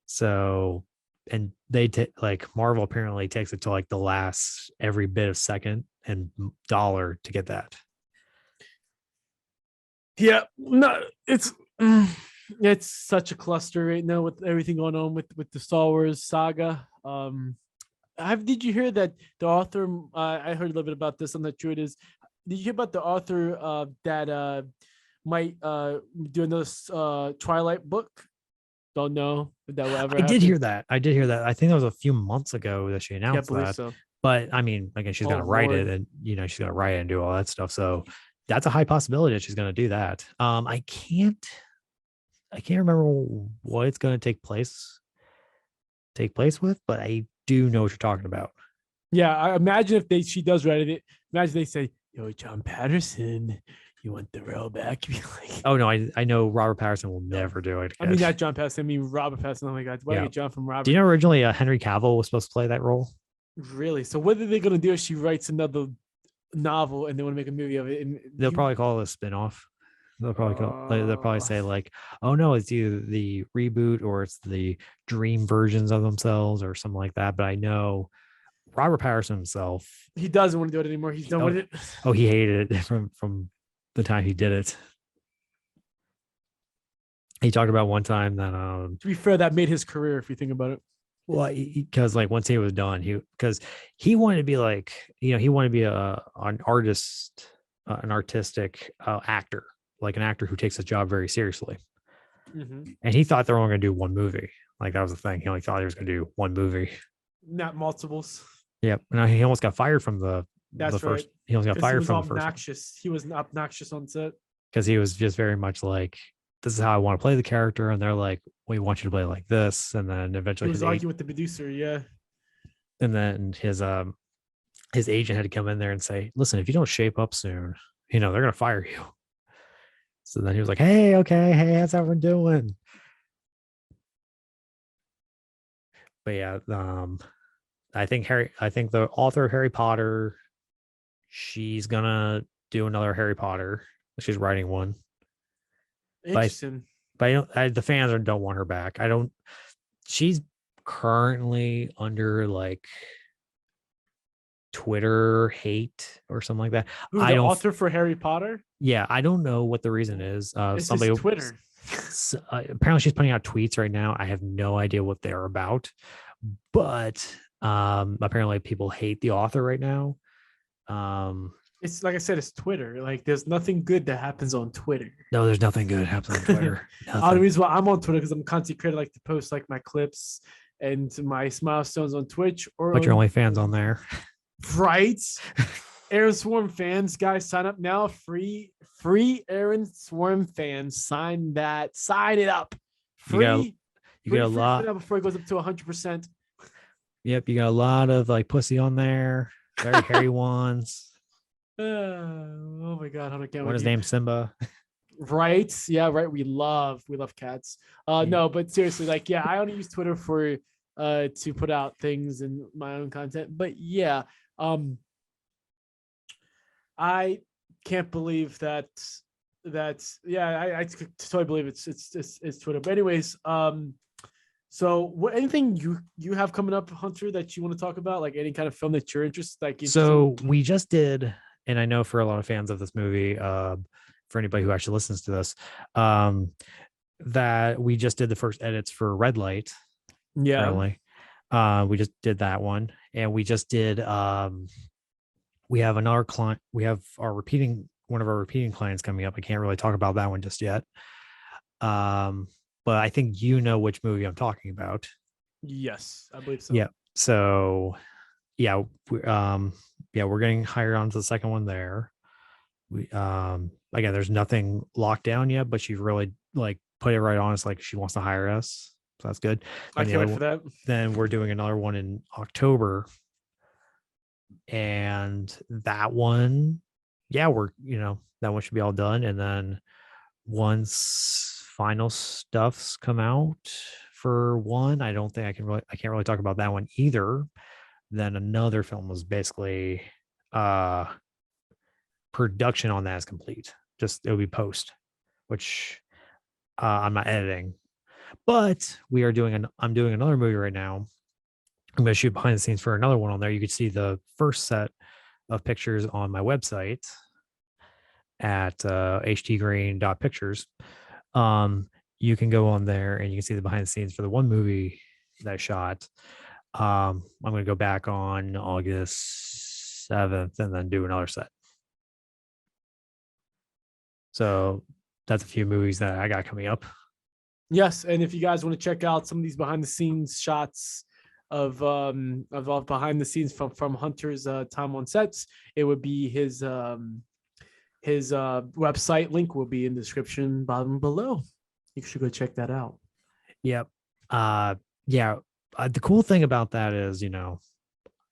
So, and they like Marvel apparently takes it to like the last every bit of second and dollar to get that. Yeah, no, it's such a cluster right now with everything going on with the Star Wars saga. Did you hear that the author? I heard a little bit about this. I'm not sure it is. Did you hear about the author that might do another Twilight book? Don't know if that will ever I did happen. hear that. I did hear that. I think that was a few months ago that she Yeah, I announced believe that. so. But I mean, again, she's Oh gonna write it, Lord. and she's gonna write it and do all that stuff. So that's a high possibility that she's gonna do that. I can't remember what it's gonna take place with, but I do know what you're talking about. Yeah, I imagine if she does write it. Imagine they say, "Yo, John Patterson, you want the role back?" Be like, Oh no, I know Robert Patterson will no. never do it I mean, again. not John Patterson. I mean, Robert Patterson. Oh my God, why did I Yeah. get John from Do you Robert? know originally Henry Cavill was supposed to play that role? Really? So what are they gonna do if she writes another novel and they want to make a movie of it? And They'll probably call it a spinoff. they'll probably say like, oh no, it's either the reboot or it's the dream versions of themselves or something like that. But I know Robert Patterson himself. he doesn't want to do it anymore. He's done Oh, with it. oh, he hated it from the time he did it. He talked about one time that To be fair, that made his career if you think about it. well, because like once he was done, because he wanted to be like, he wanted to be an artist, an artistic actor, like an actor who takes his job very seriously. And he thought they were only going to do one movie. Like that was the thing. He only thought he was going to do one movie, not multiples. Yep. And he almost got fired from the That's first. right. He almost got fired from the first obnoxious. He was obnoxious on set because he was just very much like, this is how I want to play the character, and they're like, we want you to play like this, and then eventually he was arguing with the producer. Yeah. And then his agent had to come in there and say, listen, if you don't shape up soon, they're gonna fire you. So then he was like, hey, okay, hey, how's everyone doing? But yeah, I think the author of Harry Potter, she's gonna do another Harry Potter. She's writing one. Interesting. But the fans don't want her back. She's currently under like Twitter hate or something like that. Who, the author for Harry Potter? Yeah, I don't know what the reason is. Somebody Twitter. Apparently she's putting out tweets right now. I have no idea what they're about, but apparently people hate the author right now. It's like I said, it's Twitter. Like there's nothing good that happens on Twitter. No, there's nothing good happens on Twitter. The reason why I'm on Twitter because I'm a content creator, like to post like my clips and my milestones on Twitch. But your OnlyFans on there. Right. ArronSwarm fans, guys, sign up now. Free ArronSwarm fans. Sign it up. Free. You get a lot before it goes up to 100%. Yep, you got a lot of like pussy on there. Very hairy ones. Oh my god, what his name? Simba. Right. Yeah, right. We love cats. No, but seriously, like, yeah, I only use Twitter for to put out things in my own content. But yeah, I can't believe that's I totally believe it's Twitter. But anyways, so what anything you have coming up, Hunter, that you want to talk about? Like any kind of film that you're interested So we just did, and I know for a lot of fans of this movie, for anybody who actually listens to this, that we just did the first edits for Red Light. Yeah. Apparently. We just did that one, and we just did we have another client, we have one of our repeating clients coming up. I can't really talk about that one just yet. But I think you know which movie I'm talking about. Yes, I believe so. Yeah. So yeah, we're getting hired onto the second one there. We again, there's nothing locked down yet, but she really like put it right on us, like she wants to hire us. So that's good. I can't wait for that. Then we're doing another one in October. And that one, yeah, that one should be all done. And then once final stuff's come out for one, I can't really talk about that one either. Then another film was basically production on that is complete. Just it'll be post, which I'm not editing. But I'm doing another movie right now. I'm going to shoot behind the scenes for another one on there. You could see the first set of pictures on my website at htgreen.pictures. You can go on there and you can see the behind the scenes for the one movie that I shot. I'm going to go back on August 7th and then do another set. So that's a few movies that I got coming up. Yes, and if you guys want to check out some of these behind the scenes shots of behind the scenes from Hunter's time on sets, it would be his website link will be in the description bottom below. You should go check that out. Yep. The cool thing about that is,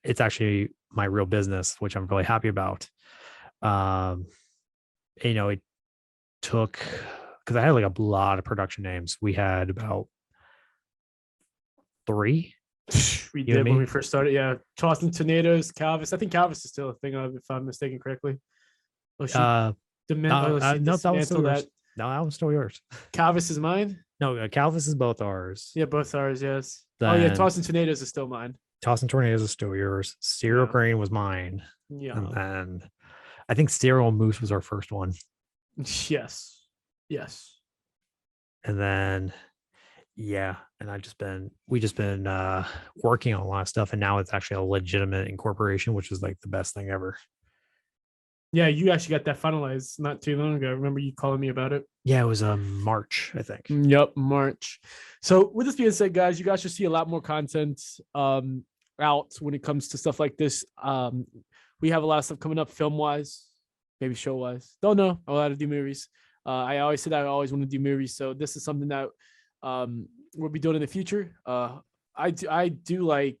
it's actually my real business, which I'm really happy about. It took, because I had like a lot of production names. We had about 3. We did when we first started. Yeah. Tossing Tornadoes, Calvis. I think Calvis is still a thing, if I'm mistaken correctly. That was No, that one's still yours. Calvis is mine. No, Calvis is both ours. Yeah, both ours. Yes. Oh yeah, Then Tossing Tornadoes is still mine. Tossing Tornadoes is still yours. Serial Yeah. Crane was mine. And Yeah. then I think Serial Moose was our first one. Yes. Yes. And then yeah, and we just been working on a lot of stuff, and now it's actually a legitimate incorporation, which is like the best thing ever. Yeah, you actually got that finalized not too long ago. I remember you calling me about it. Yeah, it was March, I think. Yep, March. So with this being said, guys, you guys should see a lot more content out when it comes to stuff like this. We have a lot of stuff coming up film wise, maybe show wise. Don't know. I want to do movies. I always said I always want to do movies. So this is something that we'll be doing in the future. I do like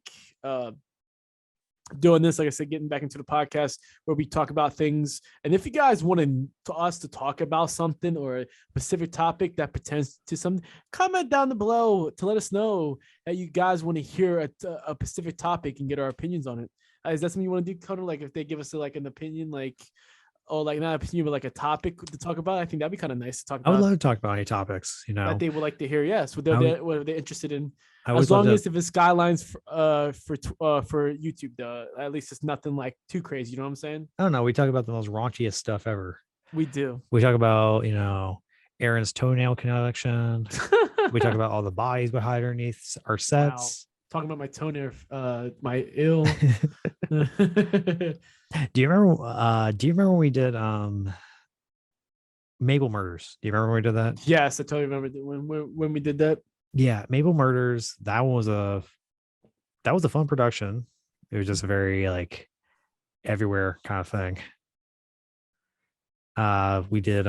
doing this, like I said, getting back into the podcast where we talk about things. And if you guys want us to talk about something or a specific topic that pertains to something, comment down below to let us know that you guys want to hear a specific topic and get our opinions on it. Is that something you want to do, Connor? Like if they give us like an opinion, like, or like not an opinion, but like a topic to talk about, I think that'd be kind of nice to talk about. I would love to talk about any topics, that they would like to hear. Yes, what they're interested in. As long as if it's guidelines for YouTube, though, at least it's nothing like too crazy. You know what I'm saying? I don't know. We talk about the most raunchiest stuff ever. We do. We talk about, Aaron's toenail collection. We talk about all the bodies behind underneath our sets. Wow. Talking about my toenail, my ill. Do you remember when we did Mabel Murders? Do you remember when we did that? Yes, I totally remember when we did that. Yeah, Mabel Murders. That was a fun production. It was just very like everywhere kind of thing. We did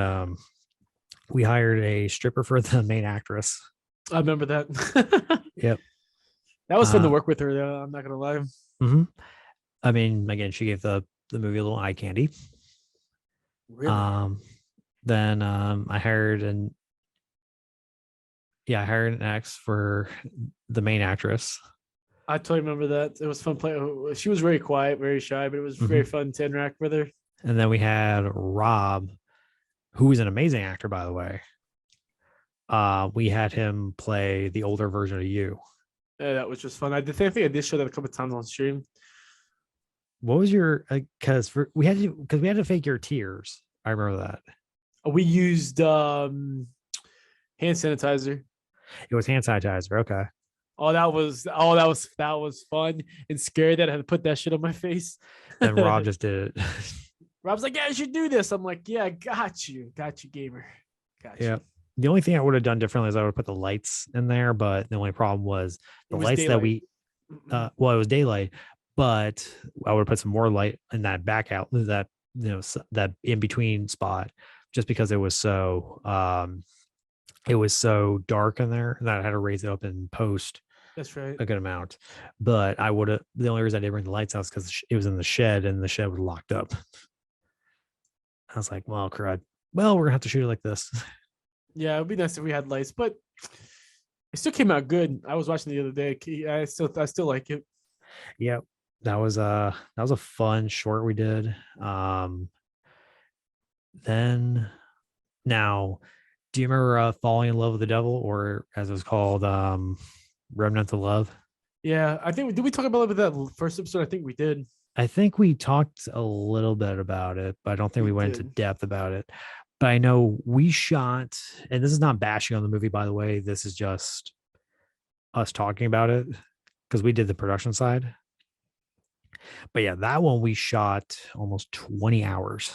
we hired a stripper for the main actress. I remember that. Yep. That was fun to work with her, though. I'm not gonna lie. Mm-hmm. I mean, again, she gave the movie a little eye candy. Really? Then I hired an ex for the main actress. I totally remember that. It was fun playing. She was very quiet, very shy, but it was very fun to interact with her. And then we had Rob, who is an amazing actor, by the way. We had him play the older version of you. Yeah, that was just fun. I think I did show that a couple of times on stream. What was your because we had to fake your tears. I remember that. We used hand sanitizer. It was hand sanitizer. Okay. That was fun and scary that I had to put that shit on my face. And Rob just did it. Rob's like, yeah, you should do this. I'm like, yeah, got you, gamer. Got you. Yeah. The only thing I would have done differently is I would have put the lights in there, but the only problem was the lights daylight. That we it was daylight, but I would have put some more light in that back out that that in between spot, just because it was so dark in there that I had to raise it up in post. That's right. A good amount. But the only reason I didn't bring the lights out is because it was in the shed and the shed was locked up. I was like, well, crud. Well, we're gonna have to shoot it like this. Yeah, it'd be nice if we had lights, but it still came out good. I was watching the other day. I still like it. Yep. That was a fun short we did. Then now, do you remember Falling in Love with the Devil, or as it was called, Remnants of Love? Yeah, I think, did we talk about it with that first episode? I think we did. I think we talked a little bit about it, but I don't think we went into depth about it. But I know we shot, and this is not bashing on the movie, by the way. This is just us talking about it because we did the production side. But yeah, that one we shot almost 20 hours.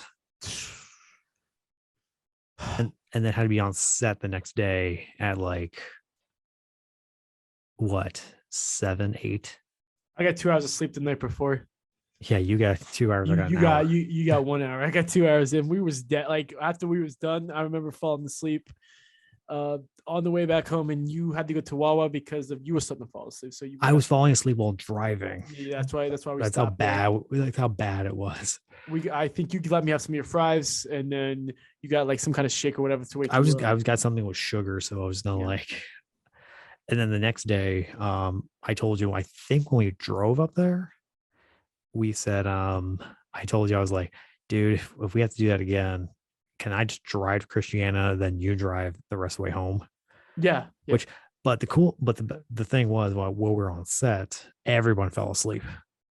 And then had to be on set the next day at like, what, 7, 8? I got 2 hours of sleep the night before. Yeah, you got 2 hours. You got 1 hour. I got 2 hours in. We was dead. Like after we was done, I remember falling asleep on the way back home, and you had to go to Wawa because you were starting to fall asleep. So I was falling asleep while driving. Yeah, that's why we that's stopped. How bad it was. I think you let me have some of your fries, and then you got like some kind of shake or whatever to wake. I got something with sugar, so I was gonna like. And then the next day, I told you, I think when we drove up there, we said, I told you, I was like, dude, if we have to do that again, can I just drive to Christiana, then you drive the rest of the way home? Yeah. Yeah. Which, but the thing was, while we were on set, everyone fell asleep.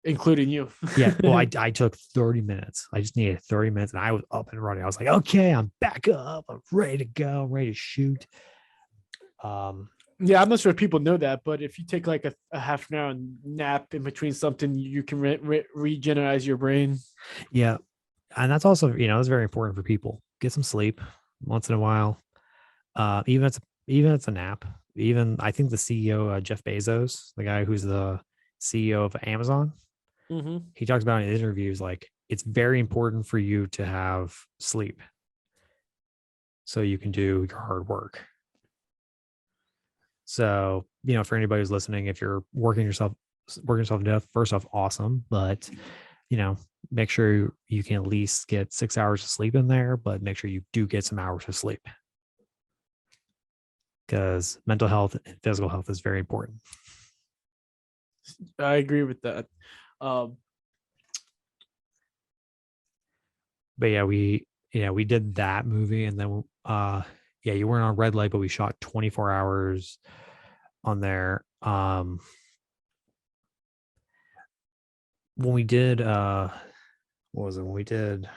Including you. Yeah. Well, I took 30 minutes. I just needed 30 minutes and I was up and running. I was like, okay, I'm back up. I'm ready to go. I'm ready to shoot. Yeah, I'm not sure if people know that, but if you take like a half an hour nap in between something, you can regenerate your brain. Yeah. And that's also, it's very important for people. Get some sleep once in a while. Even if it's a nap. Even I think the CEO, Jeff Bezos, the guy who's the CEO of Amazon, Mm-hmm. he talks about in interviews like it's very important for you to have sleep so you can do your hard work. So, for anybody who's listening, if you're working yourself to death, first off, awesome. But, make sure you can at least get 6 hours of sleep in there, but make sure you do get some hours of sleep. Because mental health and physical health is very important. I agree with that. But yeah, we did that movie, and then you weren't on red light, but we shot 24 hours on there. When we did what was it? When we did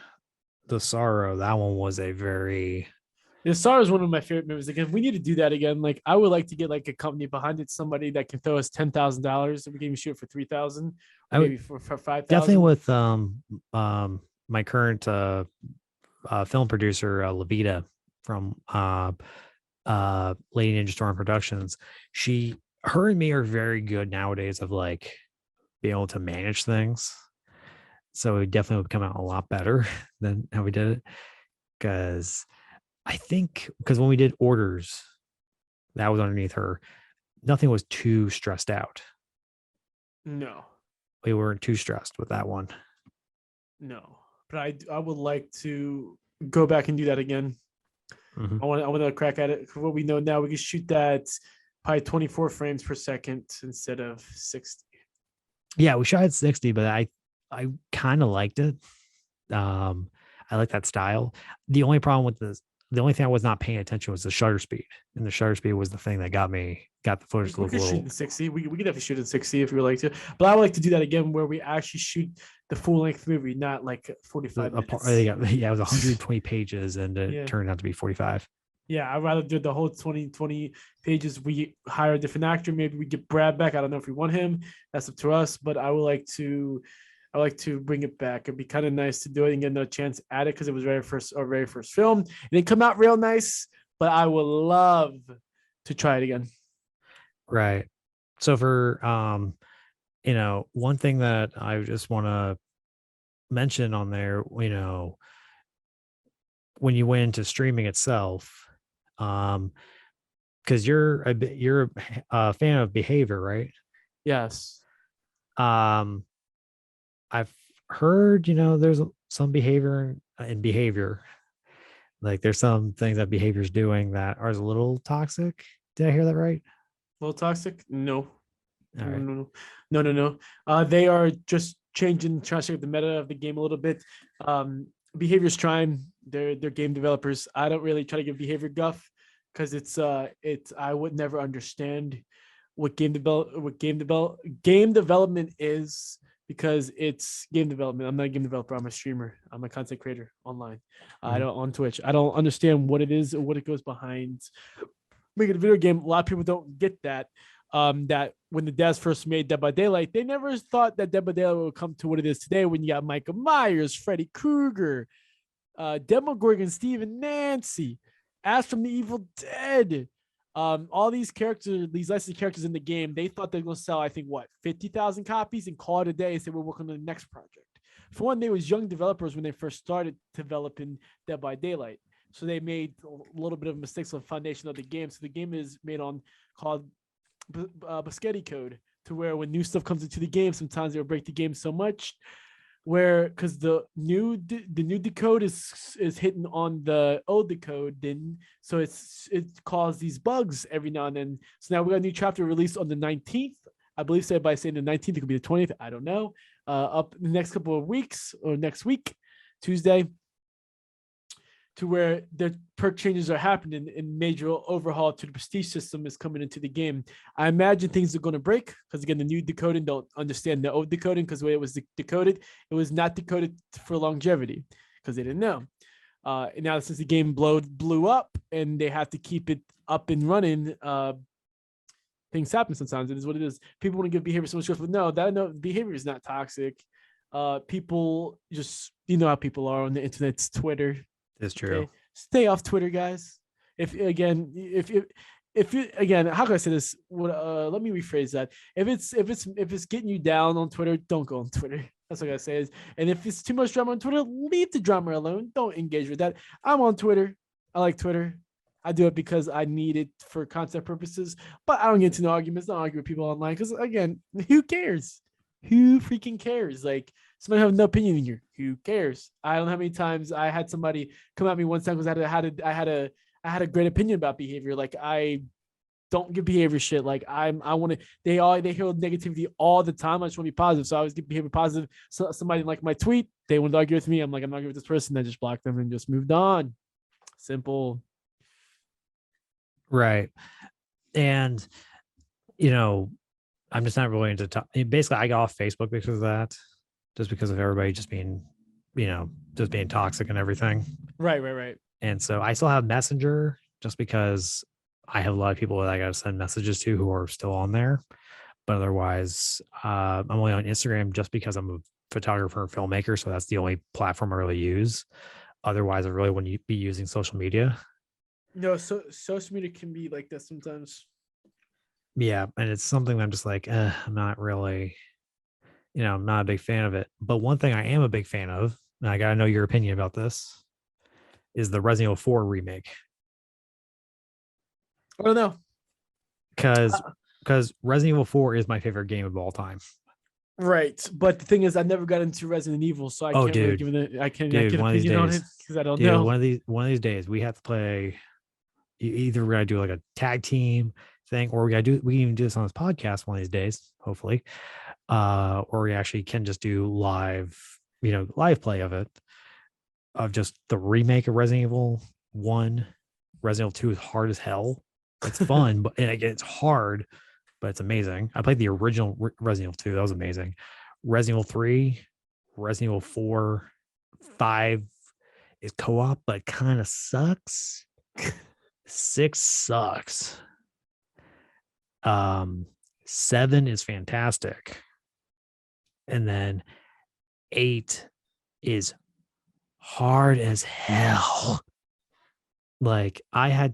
The Sorrow, that one was a very The Star is one of my favorite movies. Again, we need to do that again. Like, I would like to get like a company behind it, somebody that can throw us $10,000 and we can even shoot it for 3,000, I maybe would for 5,000. definitely with my current film producer Levita from Lady Ninja Storm Productions. Her and me are very good nowadays of like being able to manage things. So it definitely would come out a lot better than how we did it. Because when we did Orders, that was underneath her. Nothing was too stressed out. No, We weren't too stressed with that one. no. But I would like to go back and do that again. Mm-hmm. I want to crack at it. For what we know now, we can shoot that probably 24 frames per second instead of 60. Yeah, we shot at 60, but I kind of liked it. I like that style. The only thing I was not paying attention was the shutter speed, and the shutter speed was the thing that got the footage to We look a could shoot little. in 60. We could definitely shoot in 60 if we would like to. But I would like to do that again where we actually shoot the full length movie, not like 45 minutes. It was 120 pages, and it Yeah. turned out to be 45. Yeah, I'd rather do the whole 20 pages. We hire a different actor. Maybe we get Brad back. I don't know if we want him. That's up to us. But I like to bring it back. It'd be kind of nice to do it and get another chance at it because it was our very first film. It didn't come out real nice, but I would love to try it again. Right. So for one thing that I just want to mention on there, when you went into streaming itself, because you're a fan of behavior, right? Yes. I've heard, there's some behavior in behavior. Like there's some things that behavior is doing that are a little toxic. Did I hear that right? A little toxic? No. All right. No. They are just trying to shape the meta of the game a little bit. Behavior's trying. They're game developers. I don't really try to give behavior guff because it's I would never understand what game development is because it's game development. I'm not a game developer. I'm a streamer. I'm a content creator online. I don't on Twitch. I don't understand what it is or what it goes behind making a video game. A lot of people don't get that. That when the devs first made Dead by Daylight, they never thought that Dead by Daylight would come to what it is today. When you got Michael Myers, Freddy Krueger, Demogorgon, Stephen Nancy, Ash from the Evil Dead. All these characters, these licensed characters in the game, they thought they were going to sell, I think, 50,000 copies and call it a day and say we're working on the next project. For one, they was young developers when they first started developing Dead by Daylight. So they made a little bit of mistakes on the foundation of the game. So the game is made on called Biscotti code, to where when new stuff comes into the game, sometimes they'll break the game so much where because the new decode is hitting on the old decode, then so it caused these bugs every now and then. So now we got a new chapter released on the 19th. I believe said by saying the 19th, it could be the 20th. I don't know. Up the next couple of weeks or next week, Tuesday. to where the perk changes are happening and major overhaul to the prestige system is coming into the game. I imagine things are going to break because again, the new decoding don't understand the old decoding because the way it was decoded, it was not decoded for longevity because they didn't know. And now since the game blew up and they have to keep it up and running, things happen sometimes. It is what it is. People want to give behavior so much credit, but no, behavior is not toxic. People just, you know how people are on the internet. It's Twitter. It's true. Okay? Stay off Twitter, guys. If you again, how can I say this? Let me rephrase that. If it's getting you down on Twitter, don't go on Twitter. That's what I gotta say. And if it's too much drama on Twitter, leave the drama alone. Don't engage with that. I'm on Twitter. I like Twitter. I do it because I need it for content purposes. But I don't get into no arguments. Don't argue with people online because again, who cares? Who freaking cares? Like somebody have no opinion in here. Who cares? I don't know how many times I had somebody come at me one time because I had a great opinion about behavior. Like I don't give behavior shit. Like I want to. They hear negativity all the time. I just want to be positive, so I always give behavior positive. So somebody like my tweet, they want to argue with me. I'm like, I'm not arguing with this person. I just blocked them and just moved on. Simple. Right. And I'm just not really into talk. Basically, I got off Facebook because of that, just because of everybody just being, just being toxic and everything. Right. And so I still have Messenger just because I have a lot of people that I got to send messages to who are still on there. But otherwise, I'm only on Instagram just because I'm a photographer and filmmaker. So that's the only platform I really use. Otherwise, I really wouldn't be using social media. No, so social media can be like that sometimes. Yeah. And it's something that I'm just like, I'm not really, I'm not a big fan of it. But one thing I am a big fan of, and I got to know your opinion about this, is the Resident Evil 4 remake. I don't know. Because Resident Evil 4 is my favorite game of all time. Right, but the thing is, I never got into Resident Evil, so I can't really give it. I can't get opinion on it because I don't know. One of these days, we have to play. Either we're gonna do like a tag team thing, or we can even do this on this podcast one of these days, hopefully. Or we actually can just do live play of it, of just the remake of Resident Evil 1. Resident Evil 2 is hard as hell. It's fun, but and again, it's hard, but it's amazing. I played the original Resident Evil 2. That was amazing. Resident Evil 3, Resident Evil 4, 5 is co-op, but kind of sucks. 6 sucks. 7 is fantastic. And then 8 is hard as hell. Like I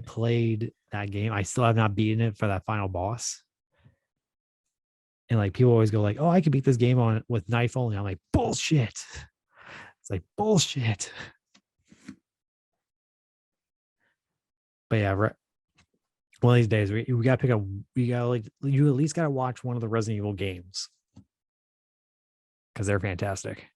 played that game. I still have not beaten it for that final boss. And like people always go like, "Oh, I could beat this game on with knife only." I'm like, bullshit. It's like bullshit. But yeah, one of these days we gotta pick up. You at least gotta watch one of the Resident Evil games because they're fantastic.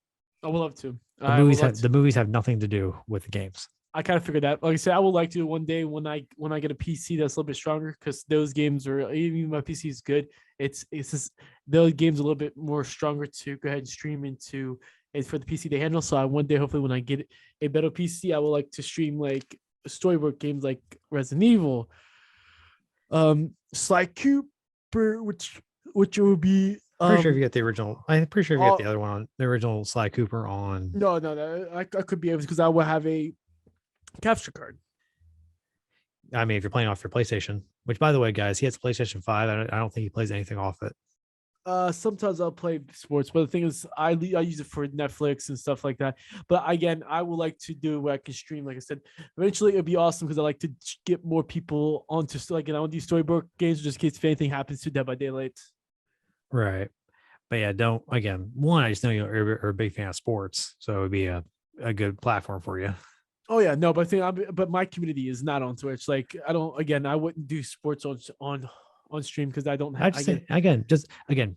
I would love to. The movies have nothing to do with the games. I kind of figured that. Like I said, I would like to one day when I get a PC that's a little bit stronger, because those games are, even my PC is good. It's just those games a little bit more stronger to go ahead and stream into. It's for the PC they handle. So one day, hopefully, when I get a better PC, I would like to stream like storyboard games like Resident Evil, Sly Cooper, which will be. Pretty sure if you get the original, I'm pretty sure if you get the other one on the original Sly Cooper on. No, I could be able, because I will have a capture card. I mean, if you're playing off your PlayStation, which by the way, guys, he has a PlayStation 5. I don't think he plays anything off it. Sometimes I'll play sports, but the thing is, I use it for Netflix and stuff like that. But again, I would like to do where I can stream. Like I said, eventually it'd be awesome, because I like to get more people onto, like, I want these storyboard games just in case if anything happens to Dead by Daylight. Right. But yeah, I just know you're a big fan of sports, so it would be a good platform for you. Oh yeah, no, but but my community is not on Twitch. Like I wouldn't do sports on stream because I don't have.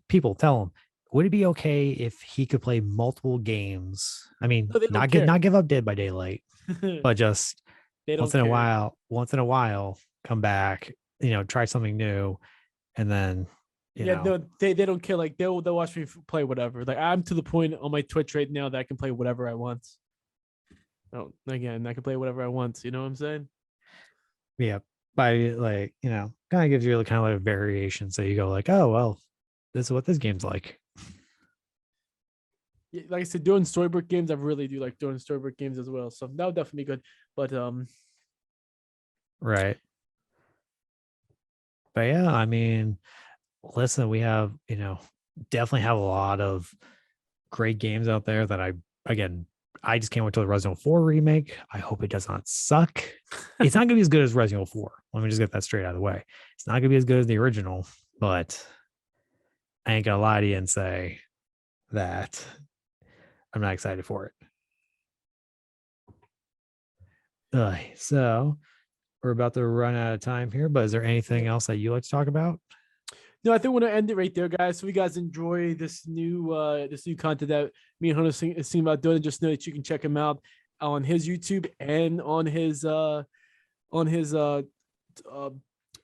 People tell him, would it be okay if he could play multiple games? I mean, No, not give up Dead by Daylight, but just once in a while, come back, try something new, and then no, they don't care. Like they'll watch me play whatever. Like I'm to the point on my Twitch right now that I can play whatever I want. Oh, again, I can play whatever I want. You know what I'm saying? Yeah. By like, kind of gives you kind of like a variation. So you go like, oh well, this is what this game's like. Yeah, like I said, doing storybook games, I really do like doing storybook games as well. So that would definitely be good. But Right. But yeah, I mean, listen, we have, definitely have a lot of great games out there that again, I just can't wait till the Resident Evil 4 remake. I hope it does not suck. It's not going to be as good as Resident Evil 4. Let me just get that straight out of the way. It's not going to be as good as the original, but I ain't going to lie to you and say that I'm not excited for it. So we're about to run out of time here, but is there anything else that you like to talk about? no, I think we're gonna end it right there, guys. So we guys enjoy this new content that me and Hunter sing about doing. Just know that you can check him out on his YouTube and on his uh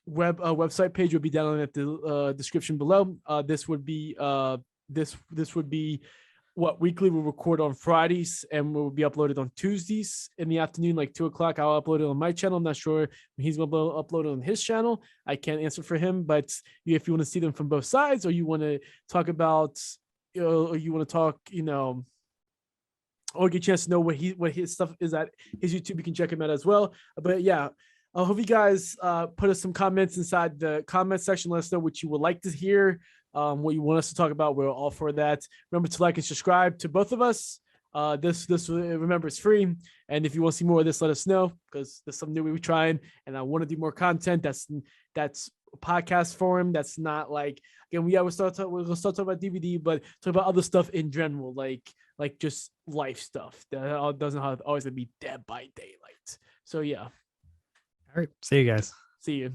website page will be down at the description below. This would be what weekly we'll record on Fridays and will be uploaded on Tuesdays in the afternoon, like 2 o'clock. I'll upload it on my channel. I'm not sure when he's going to upload it on his channel. I can't answer for him, but if you want to see them from both sides, or you want to talk about, or you want to talk, or get a chance to know what his stuff is at his YouTube, you can check him out as well. But yeah, I hope you guys put us some comments inside the comment section. Let us know what you would like to hear, what you want us to talk about. We're all for that. Remember to like and subscribe to both of us. This remember it's free, and if you want to see more of this, let us know, because there's something new we're trying, and I want to do more content. That's a podcast form. That's not like, again, we're gonna start talking about DVD, but talk about other stuff in general, like just life stuff that doesn't have always be Dead by Daylight. So yeah, All right. See you guys. see you.